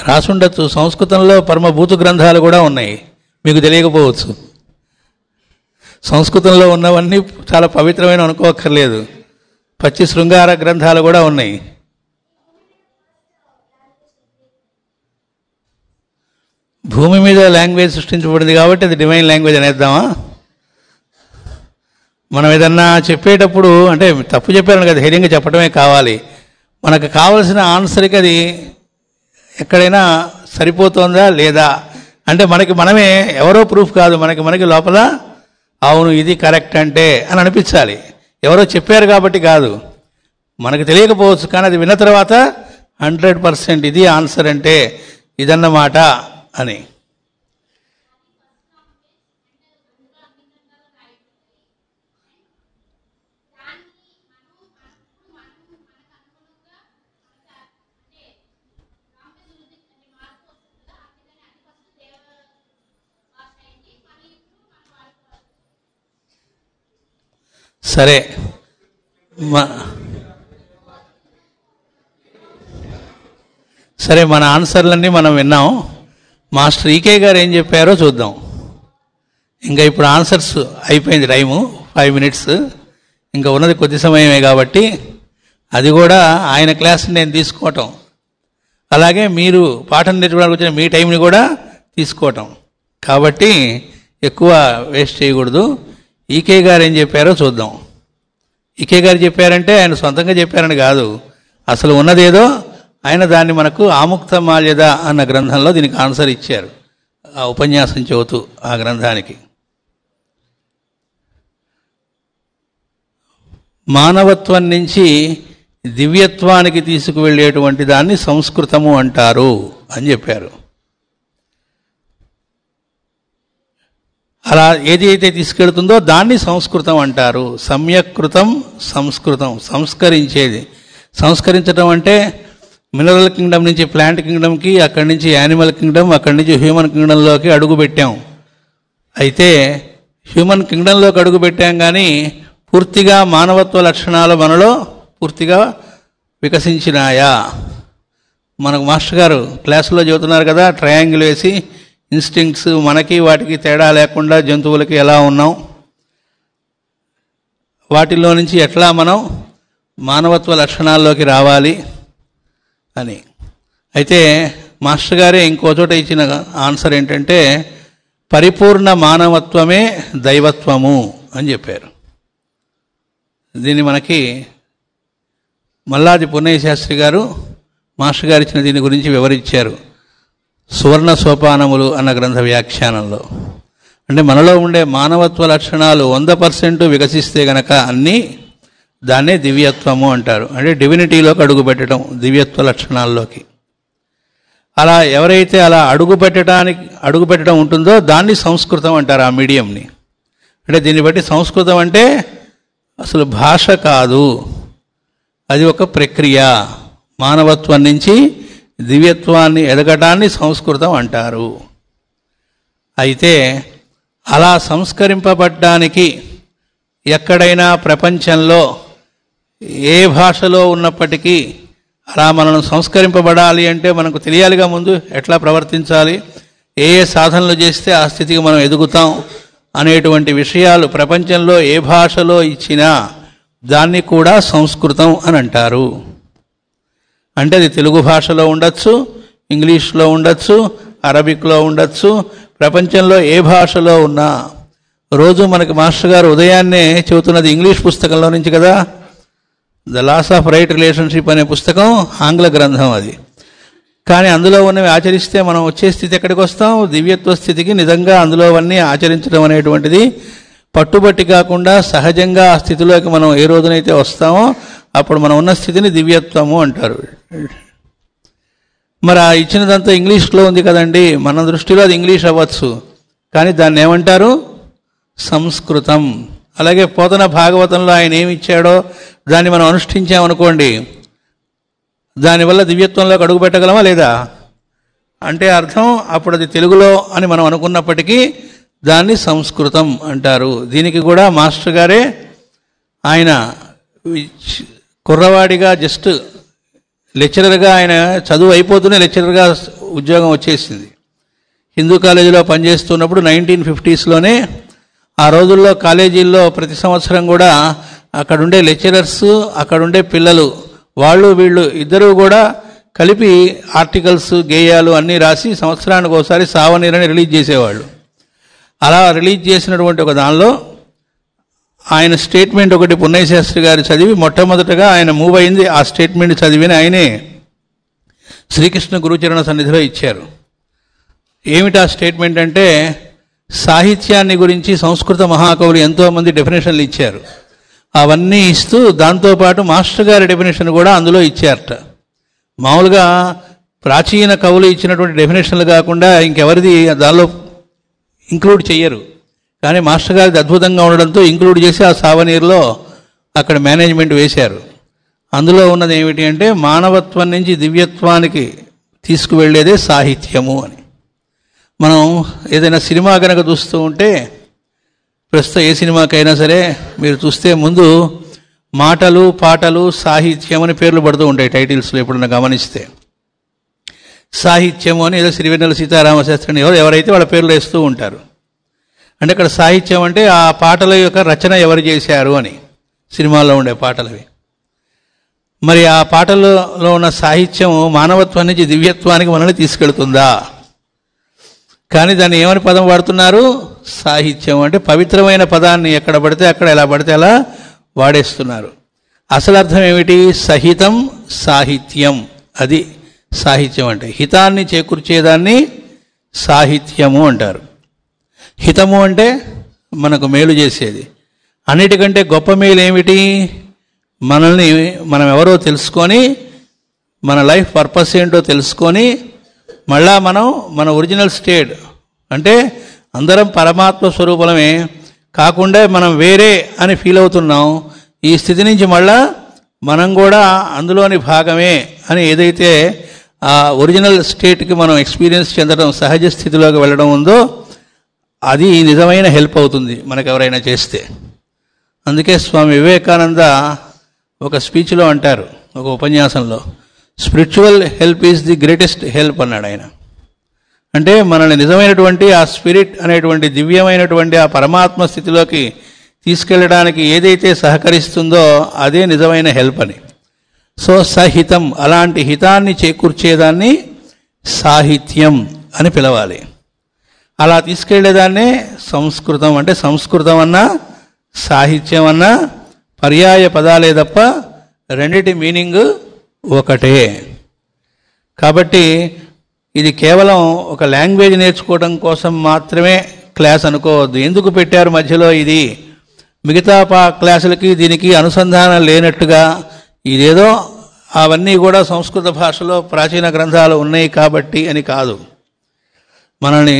రాసుండొచ్చు. సంస్కృతంలో పరమభూత గ్రంథాలు కూడా ఉన్నాయి, మీకు తెలియకపోవచ్చు. సంస్కృతంలో ఉన్నవన్నీ చాలా పవిత్రమైన అనుకోక్కర్లేదు, పచ్చి శృంగార గ్రంథాలు కూడా ఉన్నాయి. భూమి మీద లాంగ్వేజ్ సృష్టించబడింది కాబట్టి అది డివైన్ లాంగ్వేజ్ అనేద్దామా? మనం ఏదన్నా చెప్పేటప్పుడు అంటే తప్పు చెప్పారని కదా, ధైర్యంగా చెప్పడమే కావాలి. మనకు కావలసిన ఆన్సర్కి అది ఎక్కడైనా సరిపోతుందా లేదా అంటే మనమే ఎవరో ప్రూఫ్ కాదు, మనకి లోపల అవును ఇది కరెక్ట్ అంటే అని అనిపించాలి. ఎవరో చెప్పారు కాబట్టి కాదు, మనకు తెలియకపోవచ్చు, కానీ అది విన్న తర్వాత 100% ఇది ఆన్సర్ అంటే ఇదన్నమాట అని. సరే, మన ఆన్సర్లన్నీ మనం విన్నాం. మాస్టర్ ఈకే గారు ఏం చెప్పారో చూద్దాం. ఇంకా ఇప్పుడు ఆన్సర్స్ అయిపోయింది, టైము 5 minutes, ఇంకా ఉన్నది కొద్ది సమయమే కాబట్టి అది కూడా ఆయన క్లాస్ని నేను తీసుకోవటం, అలాగే మీరు పాఠం నేర్చుకోవడానికి వచ్చిన మీ టైంని కూడా తీసుకోవటం, కాబట్టి ఎక్కువ వేస్ట్ చేయకూడదు. ఈకే గారు ఏం చెప్పారో చూద్దాం. ఈకే గారు చెప్పారంటే ఆయన సొంతంగా చెప్పారని కాదు, అసలు ఉన్నదేదో ఆయన దాన్ని మనకు ఆముక్త మాల్యద అన్న గ్రంథంలో దీనికి ఆన్సర్ ఇచ్చారు, ఆ ఉపన్యాసం చెబుతూ ఆ గ్రంథానికి. మానవత్వం నుంచి దివ్యత్వానికి తీసుకువెళ్ళేటువంటి దాన్ని సంస్కృతము అంటారు అని చెప్పారు. అలా ఏది అయితే తీసుకెళ్తుందో దాన్ని సంస్కృతం అంటారు. సమ్యక్కృతం సంస్కృతం, సంస్కరించేది. సంస్కరించడం అంటే మినరల్ కింగ్డమ్ నుంచి ప్లాంట్ కింగ్డమ్కి, అక్కడి నుంచి యానిమల్ కింగ్డమ్, అక్కడి నుంచి హ్యూమన్ కింగ్డంలోకి అడుగు పెట్టాం. అయితే హ్యూమన్ కింగ్డంలోకి అడుగు పెట్టాం కానీ పూర్తిగా మానవత్వ లక్షణాలు మనలో పూర్తిగా వికసించినాయా? మనకు మాస్టర్ గారు క్లాసులో చెబుతున్నారు కదా, ట్రయాంగిల్ వేసి ఇన్స్టింక్ట్స్ మనకి వాటికి తేడా లేకుండా జంతువులకి ఎలా ఉన్నాం, వాటిల్లో నుంచి ఎట్లా మనం మానవత్వ లక్షణాల్లోకి రావాలి అని. అయితే మాస్టర్ గారే ఇంకో చోట ఇచ్చిన ఆన్సర్ ఏంటంటే పరిపూర్ణ మానవత్వమే దైవత్వము అని చెప్పారు. దీన్ని మనకి మల్లాది పున్నయ్య శాస్త్రి గారు మాస్టర్ గారు ఇచ్చిన దీని గురించి వివరించారు సువర్ణ సోపానములు అన్న గ్రంథ వ్యాఖ్యానంలో. అంటే మనలో ఉండే మానవత్వ లక్షణాలు 100% వికసిస్తే గనక అన్నీ దాన్నే దివ్యత్వము అంటారు. అంటే డివినిటీలోకి అడుగుపెట్టడం, దివ్యత్వ లక్షణాల్లోకి. అలా ఎవరైతే అలా అడుగుపెట్టడం ఉంటుందో దాన్ని సంస్కృతం అంటారు, ఆ మీడియంని. అంటే దీన్ని బట్టి సంస్కృతం అంటే అసలు భాష కాదు, అది ఒక ప్రక్రియ. మానవత్వం నుంచి దివ్యత్వాన్ని ఎదగటాన్ని సంస్కృతం అంటారు. అయితే అలా సంస్కరింపబడ్డానికి ఎక్కడైనా ప్రపంచంలో ఏ భాషలో ఉన్నప్పటికీ అలా మనం సంస్కరింపబడాలి అంటే మనకు తెలియాలిగా ముందు ఎట్లా ప్రవర్తించాలి, ఏ ఏ సాధనలు చేస్తే ఆ స్థితికి మనం ఎదుగుతాం అనేటువంటి విషయాలు ప్రపంచంలో ఏ భాషలో ఇచ్చినా దాన్ని కూడా సంస్కృతం అని అంటారు. అంటే అది తెలుగు భాషలో ఉండొచ్చు, ఇంగ్లీష్లో ఉండొచ్చు, అరబిక్లో ఉండొచ్చు, ప్రపంచంలో ఏ భాషలో ఉన్నా. రోజు మనకి మాస్టర్ గారు ఉదయాన్నే చెబుతున్నది ఇంగ్లీష్ పుస్తకంలో నుంచి కదా, the laws of right relationship అనే పుస్తకం ఆంగ్ల గ్రంథం అది. కానీ అందులో ఉన్నవి ఆచరిస్తే మనం వచ్చే స్థితి ఎక్కడికి వస్తాం? దివ్యత్వ స్థితికి. నిజంగా అందులో అవన్నీ ఆచరించడం అనేటువంటిది పట్టుబట్టి కాకుండా సహజంగా ఆ స్థితిలోకి మనం ఏ రోజునైతే వస్తామో అప్పుడు మనం ఉన్న స్థితిని దివ్యత్వము అంటారు. మరి ఆ ఇచ్చినదంతా ఇంగ్లీష్లో ఉంది కదండి, మన దృష్టిలో అది ఇంగ్లీష్ అవ్వచ్చు, కానీ దాన్ని ఏమంటారు? సంస్కృతం. అలాగే పోతన భాగవతంలో ఆయన ఏమి ఇచ్చాడో దాన్ని మనం అనుష్ఠించామనుకోండి, దానివల్ల దివ్యత్వంలోకి అడుగు పెట్టగలమా లేదా? అంటే అర్థం అప్పుడు అది తెలుగులో అని మనం అనుకున్నప్పటికీ దాన్ని సంస్కృతం అంటారు. దీనికి కూడా మాస్టర్ గారే ఆయన కుర్రవాడిగా జస్ట్ లెక్చరర్గా, ఆయన చదువు అయిపోతూనే లెక్చరర్గా ఉద్యోగం వచ్చేసింది. హిందూ కాలేజీలో పనిచేస్తున్నప్పుడు 1950sలోనే ఆ రోజుల్లో కాలేజీల్లో ప్రతి సంవత్సరం కూడా అక్కడుండే లెక్చరర్స్, అక్కడుండే పిల్లలు, వాళ్ళు వీళ్ళు ఇద్దరూ కూడా కలిపి ఆర్టికల్స్, గేయాలు అన్నీ రాసి సంవత్సరానికి ఒకసారి సావనీరని రిలీజ్ చేసేవాళ్ళు. అలా రిలీజ్ చేసినటువంటి ఒక దానిలో ఆయన స్టేట్మెంట్ ఒకటి పున్నయ్య శాస్త్రి గారు చదివి మొట్టమొదటగా ఆయన మూవ్ అయింది ఆ స్టేట్మెంట్ చదివిన ఆయనే శ్రీకృష్ణ గురుచరణ సన్నిధిలో ఇచ్చారు. ఏమిటి ఆ స్టేట్మెంట్ అంటే, సాహిత్యాన్ని గురించి సంస్కృత మహాకవులు ఎంతోమంది డెఫినేషన్లు ఇచ్చారు. అవన్నీ ఇస్తూ దాంతోపాటు మాస్టర్ గారి డెఫినేషన్ కూడా అందులో ఇచ్చారట. మామూలుగా ప్రాచీన కవులు ఇచ్చినటువంటి డెఫినేషన్లు కాకుండా ఇంకెవరిది దానిలో ఇంక్లూడ్ చెయ్యరు, కానీ మాస్టర్ గారిది అద్భుతంగా ఉండడంతో ఇంక్లూడ్ చేసి ఆ సావనీర్లో అక్కడ మేనేజ్మెంట్ వేశారు. అందులో ఉన్నది ఏమిటి అంటే, మానవత్వం నుంచి దివ్యత్వానికి తీసుకువెళ్ళేదే సాహిత్యము అని. మనం ఏదైనా సినిమా కనుక చూస్తూ ఉంటే, ప్రస్తుతం ఏ సినిమాకైనా సరే మీరు చూస్తే ముందు మాటలు, పాటలు, సాహిత్యం అని పేర్లు పడుతూ ఉంటాయి టైటిల్స్లో. ఎప్పుడన్నా గమనిస్తే సాహిత్యము అని ఏదో సిరివెన్నెల సీతారామశాస్త్రిని ఎవరైతే వాళ్ళ పేర్లు వేస్తూ ఉంటారు. అంటే అక్కడ సాహిత్యం అంటే ఆ పాటల యొక్క రచన ఎవరు చేశారు అని, సినిమాల్లో ఉండే పాటలవి. మరి ఆ పాటలలో ఉన్న సాహిత్యం మానవత్వం నుంచి దివ్యత్వానికి మనల్ని తీసుకెళ్తుందా? కానీ దాన్ని ఏమని పదం వాడుతున్నారు? సాహిత్యం అంటే పవిత్రమైన పదాన్ని ఎక్కడ పడితే అక్కడ, ఎలా పడితే అలా వాడేస్తున్నారు. అసలు అర్థం ఏమిటి? సహితం సాహిత్యం, అది సాహిత్యం అంటే. హితాన్ని చేకూర్చేదాన్ని సాహిత్యము అంటారు. హితము అంటే మనకు మేలు చేసేది. అన్నిటికంటే గొప్ప మేలు ఏమిటి? మనల్ని మనం ఎవరో తెలుసుకొని, మన లైఫ్ పర్పస్ ఏంటో తెలుసుకొని, మళ్ళా మనం మన ఒరిజినల్ స్టేట్ అంటే అందరం పరమాత్మ స్వరూపమే కాకుండా మనం వేరే అని ఫీల్ అవుతున్నాం. ఈ స్థితి నుంచి మళ్ళా మనం కూడా అందులోని భాగమే అని ఏదైతే ఆ ఒరిజినల్ స్టేట్కి మనం ఎక్స్పీరియన్స్ చెందడం, సహజ స్థితిలోకి వెళ్ళడం ఉందో అది నిజమైన హెల్ప్ అవుతుంది మనకు ఎవరైనా చేస్తే. అందుకే స్వామి వివేకానంద ఒక స్పీచ్లో అంటారు, ఒక ఉపన్యాసంలో, spiritual help is the greatest help అన్నాడు ఆయన. అంటే మనల్ని నిజమైనటువంటి ఆ స్పిరిట్ అనేటువంటి దివ్యమైనటువంటి ఆ పరమాత్మ స్థితిలోకి తీసుకెళ్ళడానికి ఏదైతే సహకరిస్తుందో అదే నిజమైన హెల్ప్ అని. సో సహితం, అలాంటి హితాన్ని చేకూర్చేదాన్ని సాహిత్యం అని పిలవాలి. అలా తీసుకెళ్లేదాన్నే సంస్కృతం. అంటే సంస్కృతం అన్నా సాహిత్యం అన్నా పర్యాయ పదాలే తప్ప రెండిటి మీనింగ్ ఒకటే. కాబట్టి ఇది కేవలం ఒక లాంగ్వేజ్ నేర్చుకోవడం కోసం మాత్రమే క్లాస్ అనుకోవద్దు. ఎందుకు పెట్టారు మధ్యలో ఇది, మిగతా క్లాసులకి దీనికి అనుసంధానం లేనట్టుగా, ఇదేదో అవన్నీ కూడా సంస్కృత భాషలో ప్రాచీన గ్రంథాలు ఉన్నాయి కాబట్టి అని కాదు. మనల్ని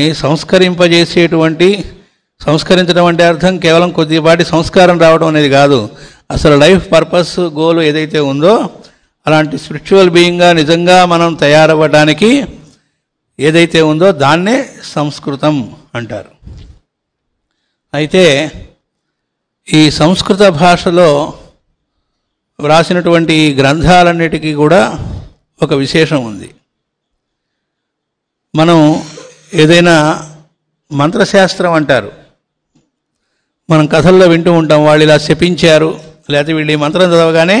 సంస్కరించడం అంటే అర్థం కేవలం కొద్దిపాటి సంస్కారం రావడం అనేది కాదు. అసలు లైఫ్ పర్పస్, గోల్ ఏదైతే ఉందో అలాంటి స్పిరిచువల్ బీయింగ్గా నిజంగా మనం తయారవ్వడానికి ఏదైతే ఉందో దాన్నే సంస్కృతం అంటారు. అయితే ఈ సంస్కృత భాషలో వ్రాసినటువంటి గ్రంథాలన్నిటికీ కూడా ఒక విశేషం ఉంది. మనం ఏదైనా మంత్రశాస్త్రం అంటారు, మనం కథల్లో వింటూ ఉంటాం, వాళ్ళు ఇలా శపించారు, లేకపోతే వీళ్ళు ఈ మంత్రం చదవగానే,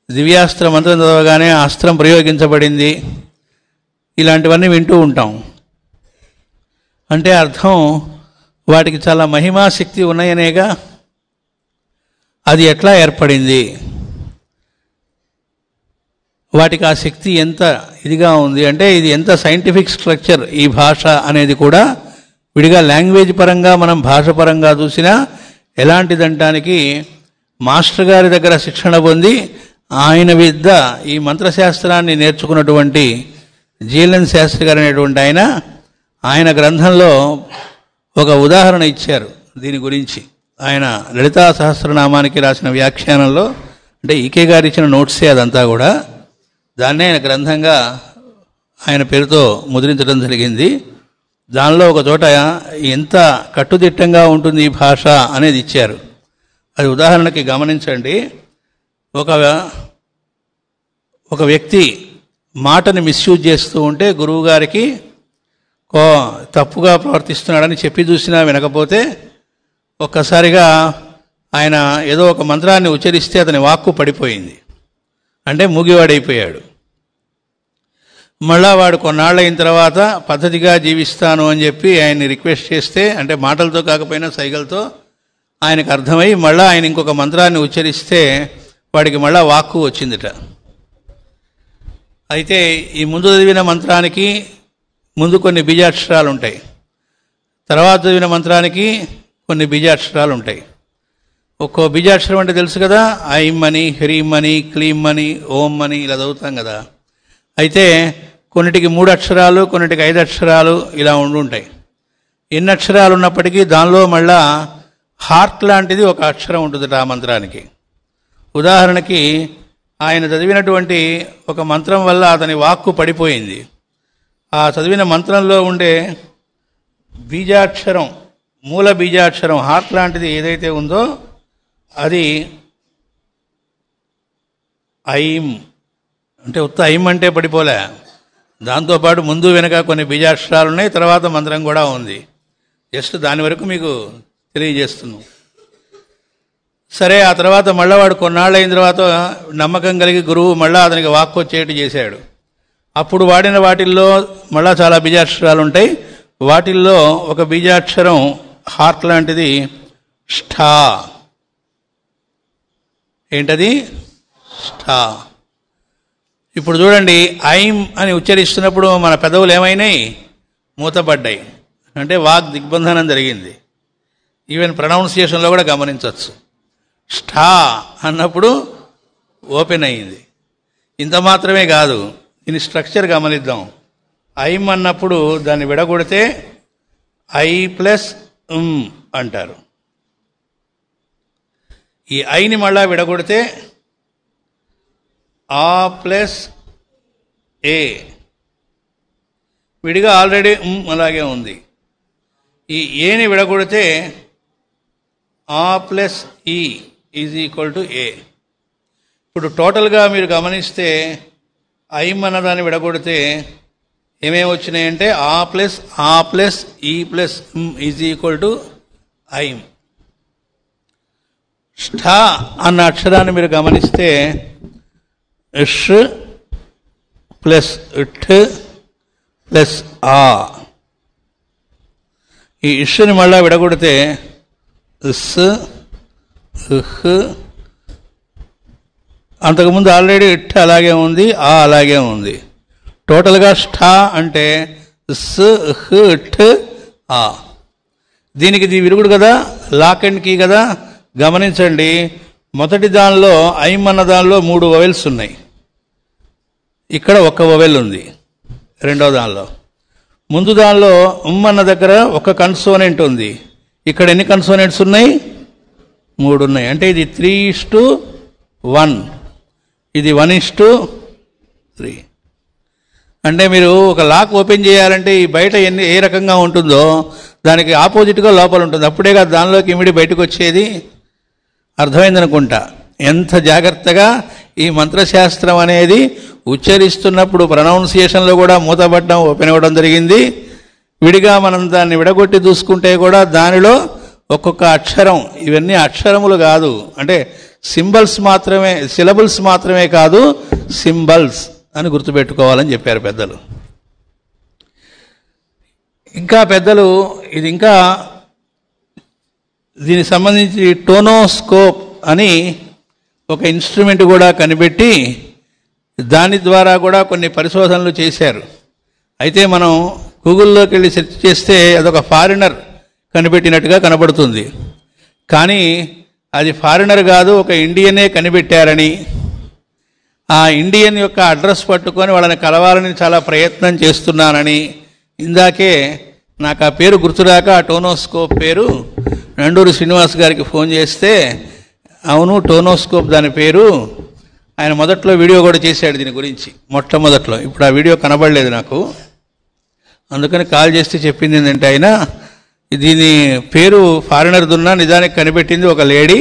దివ్యాస్త్ర మంత్రం చదవగానే అస్త్రం ప్రయోగించబడింది, ఇలాంటివన్నీ వింటూ ఉంటాం. అంటే అర్థం వాటికి చాలా మహిమాశక్తి ఉన్నాయనేగా. అది ఎట్లా ఏర్పడింది, వాటికి ఆ శక్తి ఎంత ఇదిగా ఉంది అంటే ఇది ఎంత సైంటిఫిక్ స్ట్రక్చర్ ఈ భాష అనేది కూడా విడిగా లాంగ్వేజ్ పరంగా మనం భాష పరంగా చూసినా ఎలాంటిదంటానికి మాస్టర్ గారి దగ్గర శిక్షణ పొంది ఆయన విద్ద ఈ మంత్రశాస్త్రాన్ని నేర్చుకున్నటువంటి జీలన్ శాస్త్రి గారు అనేటువంటి ఆయన గ్రంథంలో ఒక ఉదాహరణ ఇచ్చారు దీని గురించి. ఆయన లలితా సహస్రనామానికి రాసిన వ్యాఖ్యానంలో, అంటే ఈకే గారు ఇచ్చిన నోట్సే అదంతా కూడా, దాన్నే ఆయన గ్రంథంగా ఆయన పేరుతో ముద్రించడం జరిగింది. దానిలో ఒక చోట ఎంత కట్టుదిట్టంగా ఉంటుంది ఈ భాష అనేది ఇచ్చారు. అది ఉదాహరణకి గమనించండి. ఒక వ్యక్తి మాటని మిస్యూజ్ చేస్తూ ఉంటే గురువు గారికి తప్పుగా ప్రవర్తిస్తున్నాడని చెప్పి చూసినా వినకపోతే ఒక్కసారిగా ఆయన ఏదో ఒక మంత్రాన్ని ఉచ్చరిస్తే అతని వాక్కు పడిపోయింది, అంటే మూగివాడైపోయాడు. మళ్ళా వాడు కొన్నాళ్ళైన తర్వాత పద్ధతిగా జీవిస్తాను అని చెప్పి ఆయన్ని రిక్వెస్ట్ చేస్తే, అంటే మాటలతో కాకపోయినా సైగలతో ఆయనకు అర్థమై మళ్ళీ ఆయన ఇంకొక మంత్రాన్ని ఉచ్చరిస్తే వాడికి మళ్ళా వాక్కు వచ్చిందిట. అయితే ఈ ముందు చదివిన మంత్రానికి ముందు కొన్ని బీజాక్షరాలు ఉంటాయి, తర్వాత చదివిన మంత్రానికి కొన్ని బీజాక్షరాలు ఉంటాయి. ఒక్కో బీజాక్షరం అంటే తెలుసు కదా, ఐం అని, హ్రీం అని, క్లీం అని, ఓం అని ఇలా చదువుతాం కదా. అయితే కొన్నిటికి 3 అక్షరాలు, కొన్నిటికి 5 అక్షరాలు ఇలా ఉండుంటాయి. ఎన్ని అక్షరాలు ఉన్నప్పటికీ దానిలో మళ్ళా హార్ట్ లాంటిది ఒక అక్షరం ఉంటుంది ఆ మంత్రానికి. ఉదాహరణకి ఆయన చదివినటువంటి ఒక మంత్రం వల్ల అతని వాక్కు పడిపోయింది. ఆ చదివిన మంత్రంలో ఉండే బీజాక్షరం, మూల బీజాక్షరం హార్ట్ లాంటిది ఏదైతే ఉందో అది ఐం. అంటే ఉత్త ఐం అంటే పడిపోలే, దాంతోపాటు ముందు వెనక కొన్ని బీజాక్షరాలు ఉన్నాయి, తర్వాత మంత్రం కూడా ఉంది. జస్ట్ దాని వరకు మీకు తెలియజేస్తున్నాం. సరే, ఆ తర్వాత మళ్ళీ వాడు కొన్నాళ్ళు అయిన తర్వాత నమ్మకం కలిగి గురువు మళ్ళీ అతనికి వాక్కు వచ్చేట్టు చేశాడు. అప్పుడు వాడిన వాటిల్లో మళ్ళీ చాలా బీజాక్షరాలు ఉంటాయి. వాటిల్లో ఒక బీజాక్షరం హార్ట్ లాంటిది ష్ఠా. ఏంటది? ష్ఠా. ఇప్పుడు చూడండి, ఐం అని ఉచ్చరిస్తున్నప్పుడు మన పెదవులు ఏమైనాయి? మూతపడ్డాయి, అంటే వాక్ దిగ్బంధనం జరిగింది. ఈవెన్ ప్రొనౌన్సియేషన్లో కూడా గమనించవచ్చు. ష్ఠా అన్నప్పుడు ఓపెన్ అయ్యింది. ఇంత మాత్రమే కాదు, దీని స్ట్రక్చర్ గమనిద్దాం. ఐం అన్నప్పుడు దాన్ని విడగొడితే ఐ ప్లస్ అంటారు. ఈ ఐని మళ్ళా విడగొడితే ఆ ప్లస్ ఏ. విడిగా ఆల్రెడీ అలాగే ఉంది. ఈ ఏని విడగొడితే ఆ ప్లస్ ఈ ఈజ్ ఈక్వల్ టు ఏ. ఇప్పుడు టోటల్గా మీరు గమనిస్తే ఐం అన్నదాన్ని విడగొడితే ఏమేమి వచ్చినాయంటే ఆ ప్లస్ ఈ ప్లస్ ఈజ్ ఈక్వల్ టు ఐం. ష్ఠ అన్న అక్షరాన్ని మీరు గమనిస్తే ఇష్ ప్లస్ ఇఠ్ ప్లస్ ఆ. ఈ ఇష్ని మళ్ళా విడగొడితే ఇస్ ఇహ్. అంతకుముందు ఆల్రెడీ ఇఠ్ అలాగే ఉంది, ఆ అలాగే ఉంది. టోటల్గా ష్ఠ అంటే ఇస్ ఇహ్ ఇఠ్ ఆ. దీనికి ఇది విరుగుడు కదా, లాక్ అండ్ కీ కదా. గమనించండి, మొదటి దానిలో ఐం అన్న దానిలో 3 వొవెల్స్ ఉన్నాయి, ఇక్కడ 1 వొవెల్ ఉంది. రెండో దానిలో ముందు దానిలో అన్న దగ్గర 1 కన్సోనెంట్ ఉంది, ఇక్కడ ఎన్ని కన్సోనెంట్స్ ఉన్నాయి? 3 ఉన్నాయి. అంటే ఇది 3:1, ఇది 1:3. అంటే మీరు ఒక లాక్ ఓపెన్ చేయాలంటే ఈ బయట ఏ రకంగా ఉంటుందో దానికి ఆపోజిట్గా లోపల ఉంటుంది. అప్పుడే కాదు దానిలోకి ఇమిడి బయటకు వచ్చేది. అర్థమైందనుకుంటా. ఎంత జాగ్రత్తగా ఈ మంత్రశాస్త్రం అనేది ఉచ్చరిస్తున్నప్పుడు ప్రొనౌన్సియేషన్లో కూడా మూతపడడం, ఓపెన్ అవ్వడం జరిగింది. విడిగా మనం దాన్ని విడగొట్టి చూసుకుంటే కూడా దానిలో ఒక్కొక్క అక్షరం, ఇవన్నీ అక్షరములు కాదు, అంటే సింబల్స్ మాత్రమే, సిలబుల్స్ మాత్రమే కాదు, సింబల్స్ అని గుర్తుపెట్టుకోవాలని చెప్పారు పెద్దలు. ఇంకా పెద్దలు ఇది ఇంకా దీనికి సంబంధించి టోనోస్కోప్ అని ఒక ఇన్స్ట్రుమెంట్ కూడా కనిపెట్టి దాని ద్వారా కూడా కొన్ని పరిశోధనలు చేశారు. అయితే మనం గూగుల్లోకి వెళ్ళి సెర్చ్ చేస్తే అదొక ఫారినర్ కనిపెట్టినట్టుగా కనబడుతుంది. కానీ అది ఫారినర్ కాదు, ఒక ఇండియనే కనిపెట్టారని, ఆ ఇండియన్ యొక్క అడ్రస్ పట్టుకొని వాళ్ళని కలవాలని చాలా ప్రయత్నం చేస్తున్నానని, ఇందాకే నాకు ఆ పేరు గుర్తురాక ఆ టోనోస్కోప్ పేరు నండూరి శ్రీనివాస్ గారికి ఫోన్ చేస్తే, అవును టోనోస్కోప్ దాని పేరు, ఆయన మొదట్లో వీడియో కూడా చేశాడు దీని గురించి, మొట్టమొదట్లో. ఇప్పుడు ఆ వీడియో కనబడలేదు నాకు, అందుకని కాల్ చేస్తే చెప్పింది ఏంటంటే ఆయన దీని పేరు ఫారినర్ దున్నా, నిజానికి కనిపెట్టింది ఒక లేడీ,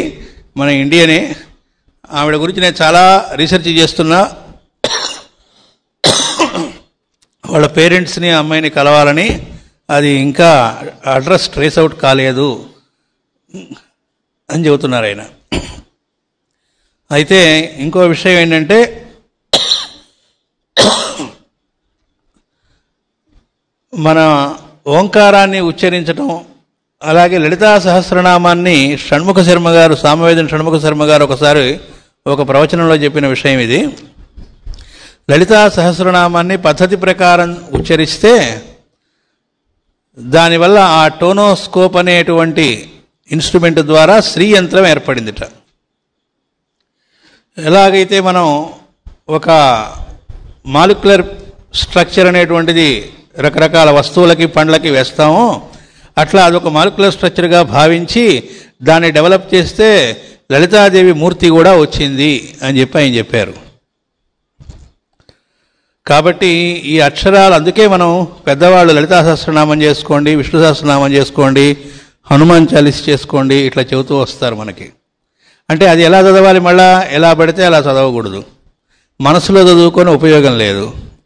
మన ఇండియనే. ఆవిడ గురించి నేను చాలా రీసెర్చ్ చేస్తున్నా, వాళ్ళ పేరెంట్స్ని అమ్మాయిని కలవాలని, అది ఇంకా అడ్రస్ ట్రేస్ అవుట్ కాలేదు అని చెబుతున్నారు ఆయన. అయితే ఇంకో విషయం ఏంటంటే మన ఓంకారాన్ని ఉచ్చరించడం, అలాగే లలితా సహస్రనామాన్ని షణ్ముఖ శర్మ గారు, సామవేదం షణ్ముఖ శర్మ గారు ఒకసారి ఒక ప్రవచనంలో చెప్పిన విషయం ఇది. లలితా సహస్రనామాన్ని పద్ధతి ప్రకారం ఉచ్చరిస్తే దానివల్ల ఆ టోనోస్కోప్ అనేటువంటి ఇన్స్ట్రుమెంట్ ద్వారా శ్రీయంత్రం ఏర్పడిందిట. ఎలాగైతే మనం ఒక మాలిక్యులర్ స్ట్రక్చర్ అనేటువంటిది రకరకాల వస్తువులకి, పండ్లకి వేస్తామో, అట్లా అదొక మాలిక్యులర్ స్ట్రక్చర్గా భావించి దాన్ని డెవలప్ చేస్తే లలితాదేవి మూర్తి కూడా వచ్చింది అని చెప్పి ఆయన చెప్పారు. కాబట్టి ఈ అక్షరాలు, అందుకే మనం పెద్దవాళ్ళు లలితా సహస్రనామం చేసుకోండి, విష్ణు సహస్రనామం చేసుకోండి, హనుమాన్ చాలీస్ చేసుకోండి, ఇట్లా చెబుతూ వస్తారు మనకి. అంటే అది ఎలా చదవాలి, మళ్ళా ఎలా పడితే అలా చదవకూడదు, మనసులో చదువుకొని ఉపయోగం లేదు.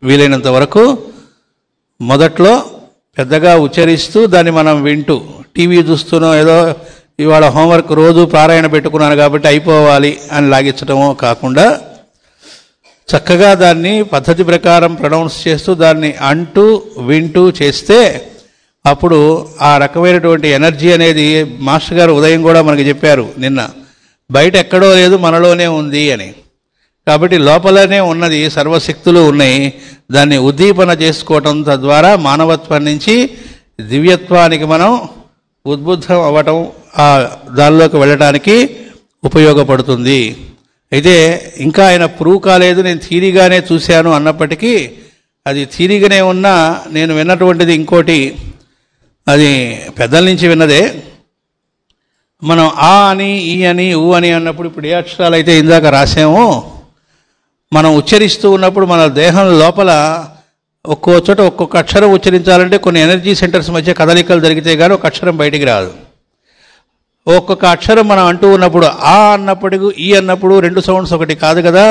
వీలైనంత వరకు మొదట్లో పెద్దగా ఉచ్చరిస్తూ దాన్ని మనం వింటూ, టీవీ చూస్తూనో ఏదో ఇవాళ హోంవర్క్ రోజు పారాయణ పెట్టుకున్నాను కాబట్టి అయిపోవాలి అని లాగించడమో కాకుండా చక్కగా దాన్ని పద్ధతి ప్రకారం ప్రొనౌన్స్ చేస్తూ దాన్ని అంటూ వింటూ చేస్తే అప్పుడు ఆ రకమైనటువంటి ఎనర్జీ అనేది, మాస్టర్ గారు ఉదయం కూడా మనకి చెప్పారు నిన్న, బయట ఎక్కడో లేదు మనలోనే ఉంది అని. కాబట్టి లోపలనే ఉన్నది, సర్వశక్తులు ఉన్నాయి, దాన్ని ఉద్దీపన చేసుకోవటం, తద్వారా మానవత్వం నుంచి దివ్యత్వానికి మనం ఉద్బుద్ధం అవ్వటం, ఆ దానిలోకి వెళ్ళటానికి ఉపయోగపడుతుంది. అయితే ఇంకా ఆయన ప్రూవ్ కాలేదు, నేను థీరీగానే చూశాను అన్నప్పటికీ, అది థీరీగానే ఉన్నా నేను విన్నటువంటిది ఇంకోటి, అది పెద్దల నుంచి విన్నదే. మనం ఆ అని, ఈ అని, ఊ అని అన్నప్పుడు ఇప్పుడు ఏ అక్షరాలు అయితే ఇందాక రాసామో, మనం ఉచ్చరిస్తూ ఉన్నప్పుడు మన దేహం లోపల ఒక్కో చోట ఒక్కొక్క అక్షరం ఉచ్చరించాలంటే కొన్ని ఎనర్జీ సెంటర్స్ మధ్య కదలికలు జరిగితే కానీ ఒక అక్షరం బయటికి రాదు. ఒక్కొక్క అక్షరం మనం అంటూ ఉన్నప్పుడు ఆ అన్నప్పుడు, ఈ అన్నప్పుడు రెండు సౌండ్స్ ఒకటి కాదు కదా.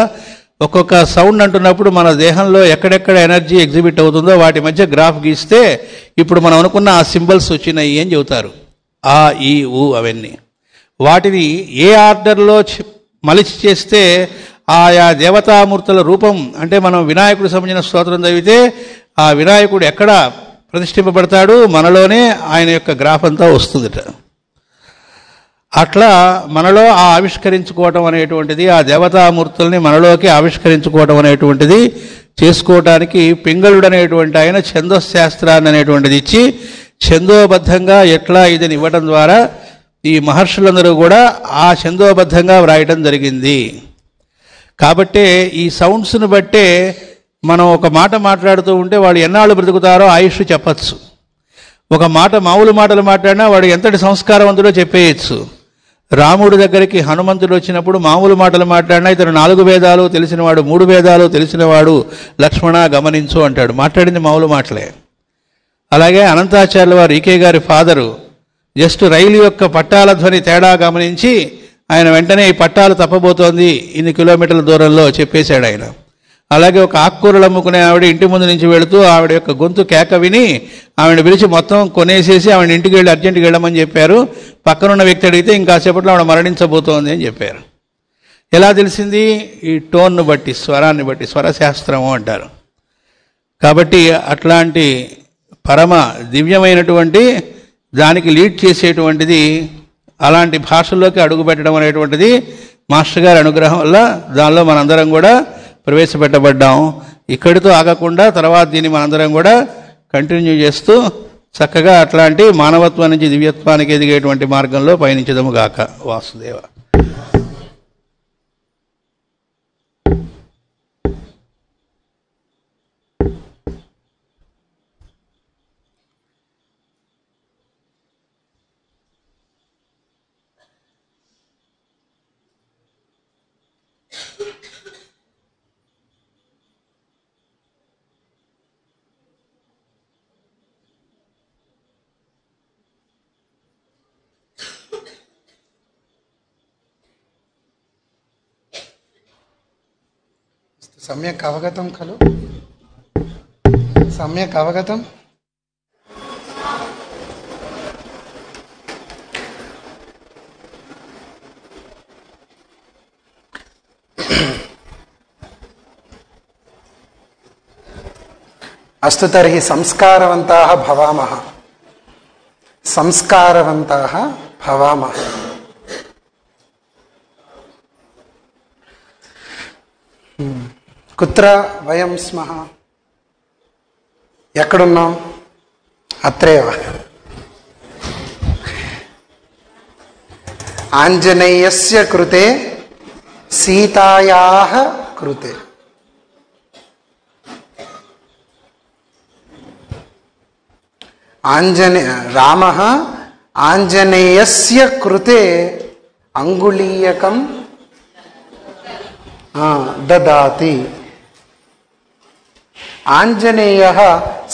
ఒక్కొక్క సౌండ్ అంటున్నప్పుడు మన దేహంలో ఎక్కడెక్కడ ఎనర్జీ ఎగ్జిబిట్ అవుతుందో వాటి మధ్య గ్రాఫ్ గీస్తే ఇప్పుడు మనం అనుకున్న ఆ సింబల్స్ వచ్చినాయి అని చెబుతారు. ఆ, ఈ, ఊ అవన్నీ. వాటిని ఏ ఆర్డర్లో మలిచి చేస్తే ఆయా దేవతామూర్తుల రూపం, అంటే మనం వినాయకుడికి సంబంధించిన స్తోత్రం చదివితే ఆ వినాయకుడు ఎక్కడ ప్రతిష్ఠింపబడతాడు, మనలోనే ఆయన యొక్క గ్రాఫ్ అంతా వస్తుందిట. అట్లా మనలో ఆ ఆవిష్కరించుకోవటం అనేటువంటిది, ఆ దేవతామూర్తుల్ని మనలోకి ఆవిష్కరించుకోవటం అనేటువంటిది చేసుకోవటానికి పింగళుడు అనేటువంటి ఆయన ఛందోశాస్త్రాన్ని అనేటువంటిది ఇచ్చి ఛందోబద్ధంగా ఎట్లా ఇదని ఇవ్వటం ద్వారా ఈ మహర్షులందరూ కూడా ఆ ఛందోబద్ధంగా వ్రాయటం జరిగింది. కాబట్టే ఈ సౌండ్స్ను బట్టే మనం ఒక మాట మాట్లాడుతూ ఉంటే వాడు ఎన్నాళ్ళు బ్రతుకుతారో ఆయుష్ చెప్పచ్చు. ఒక మాట మామూలు మాటలు మాట్లాడినా వాడు ఎంతటి సంస్కారవంతుడో చెప్పేయచ్చు. రాముడి దగ్గరికి హనుమంతుడు వచ్చినప్పుడు మామూలు మాటలు మాట్లాడినా ఇతను 4 వేదాలు తెలిసినవాడు, 3 వేదాలు తెలిసినవాడు, లక్ష్మణ గమనించు అంటాడు. మాట్లాడింది మామూలు మాటలే. అలాగే అనంతాచార్యుల వారు ఈకే గారి ఫాదరు జస్ట్ రైలు యొక్క పట్టాల ధ్వని తేడా గమనించి ఆయన వెంటనే ఈ పట్టాలు తప్పబోతోంది ఇన్ని కిలోమీటర్ల దూరంలో చెప్పేశాడు ఆయన. అలాగే ఒక ఆకుకూరలు అమ్ముకునే ఆవిడ ఇంటి ముందు నుంచి వెళుతూ ఆవిడ యొక్క గొంతు కేక విని ఆవిడ పిలిచి మొత్తం కొనేసేసి ఆవిడ ఇంటికి వెళ్ళి అర్జెంటుగా వెళ్ళమని చెప్పారు. పక్కనున్న వ్యక్తి అడిగితే ఇంకాసేపట్లో ఆవిడ మరణించబోతోంది అని చెప్పారు. ఎలా తెలిసింది? ఈ టోన్ను బట్టి, స్వరాన్ని బట్టి, స్వరశాస్త్రము అంటారు. కాబట్టి అట్లాంటి పరమ దివ్యమైనటువంటి దానికి లీడ్ చేసేటువంటిది అలాంటి భాషల్లోకి అడుగుపెట్టడం అనేటువంటిది మాస్టర్ గారి అనుగ్రహం వల్ల దానిలో మనందరం కూడా ప్రవేశపెట్టబడ్డాం. ఇక్కడితో ఆగకుండా తర్వాత దీన్ని మనందరం కూడా కంటిన్యూ చేస్తూ చక్కగా అట్లాంటి మానవత్వం నుంచి దివ్యత్వానికి ఎదిగేటువంటి మార్గంలో పయనించదము గాక. వాసుదేవ. సమ్యక్ అవగతం ఖలు? సమ్యక్ అవగతం? అస్తు తర్హి సంస్కారవంతాః భవామః. సంస్కారవంతాః భవామః. కుత్ర వయం స్మః? ఎక్కడున్నాం? అత్రేవ. ఆంజనేయస్య కృతే సీతాయాః కృతే. రామః ఆంజనేయస్య కృతే అంగుళీయకం దదాతి. ఆంజనేయః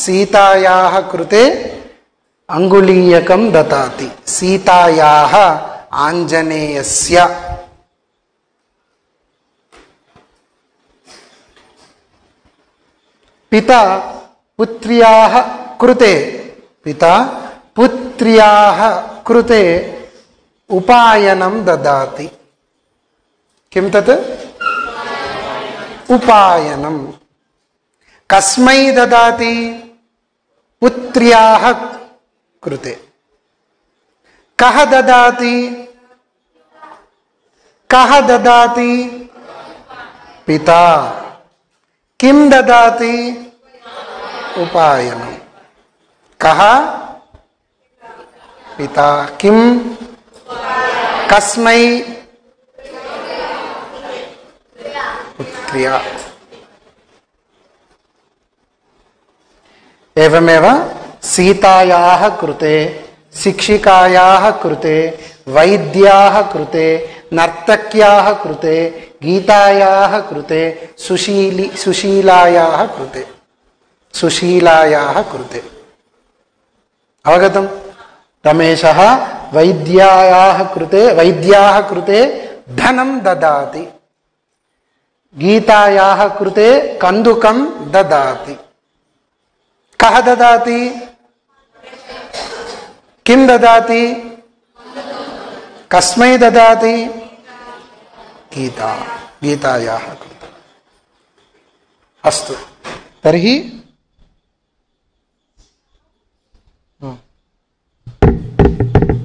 సీతాయాః కృతే అంగుళీయకం దదాతి. సీతాయాః ఆంజనేయస్య. పితా పుత్ర్యాః కృతే, పితా పుత్ర్యాః కృతే ఉపాయనం దదాతి. కిం తత్? ఉపాయనం. కస్మై దదాతి? పుత్ర్యాః కృతే. కః దదాతి? కః దదాతి? పితా. కిం దదాతి? ఉపాయనం. కః? పితా. కిం? కస్మై? క్రియా. ఏవమేవ సీతాయాః కృతే, శిక్షికాయాः కృతే, వైద్యాः కృతే, నర్తక్యాः కృతే, గీతాయాः కృతే, సుశీలాయాः కృతే. సుశీలాయాः కృతే. అవగతం? రమేశः వైద్యాయాः కృతే ధనం దదాతి, గీతాయాः కృతే కందుకం దదాతి. కః దదాతి? కిం దదాతి? కస్మై దదాతి? గీతాయాः కృతే. అస్తు. తర్హి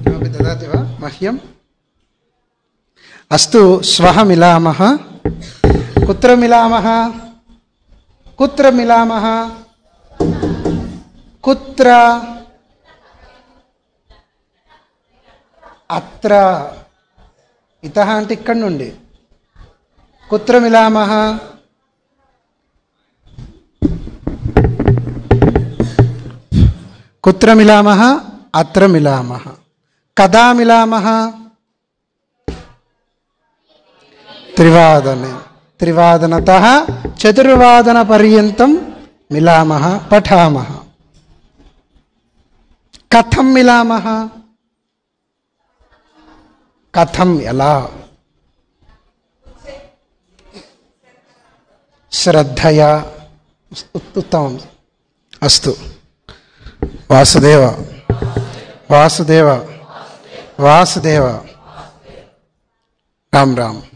किमपि ददाति वा मह्यम्? अस्तु, श्वः मिलामः. कुत्र मिलामः? कुत्र मिलामः? कुत्र? अत्र. इतः అంటే ఇక్కడ నుండి. कुत्र मिलामः? कुत्र मिलामः? अत्र मिलामः. कदा मिलामः? त्रिवादने. त्रिवादनतः चतुर्वादनपर्यन्तं मिलामः, पठामः. कथं मिलामः? कथं ఎలా? श्रद्धया. उत्तमम्. अस्तु. वासुदेव वासुदेव वासुदेव. राम राम.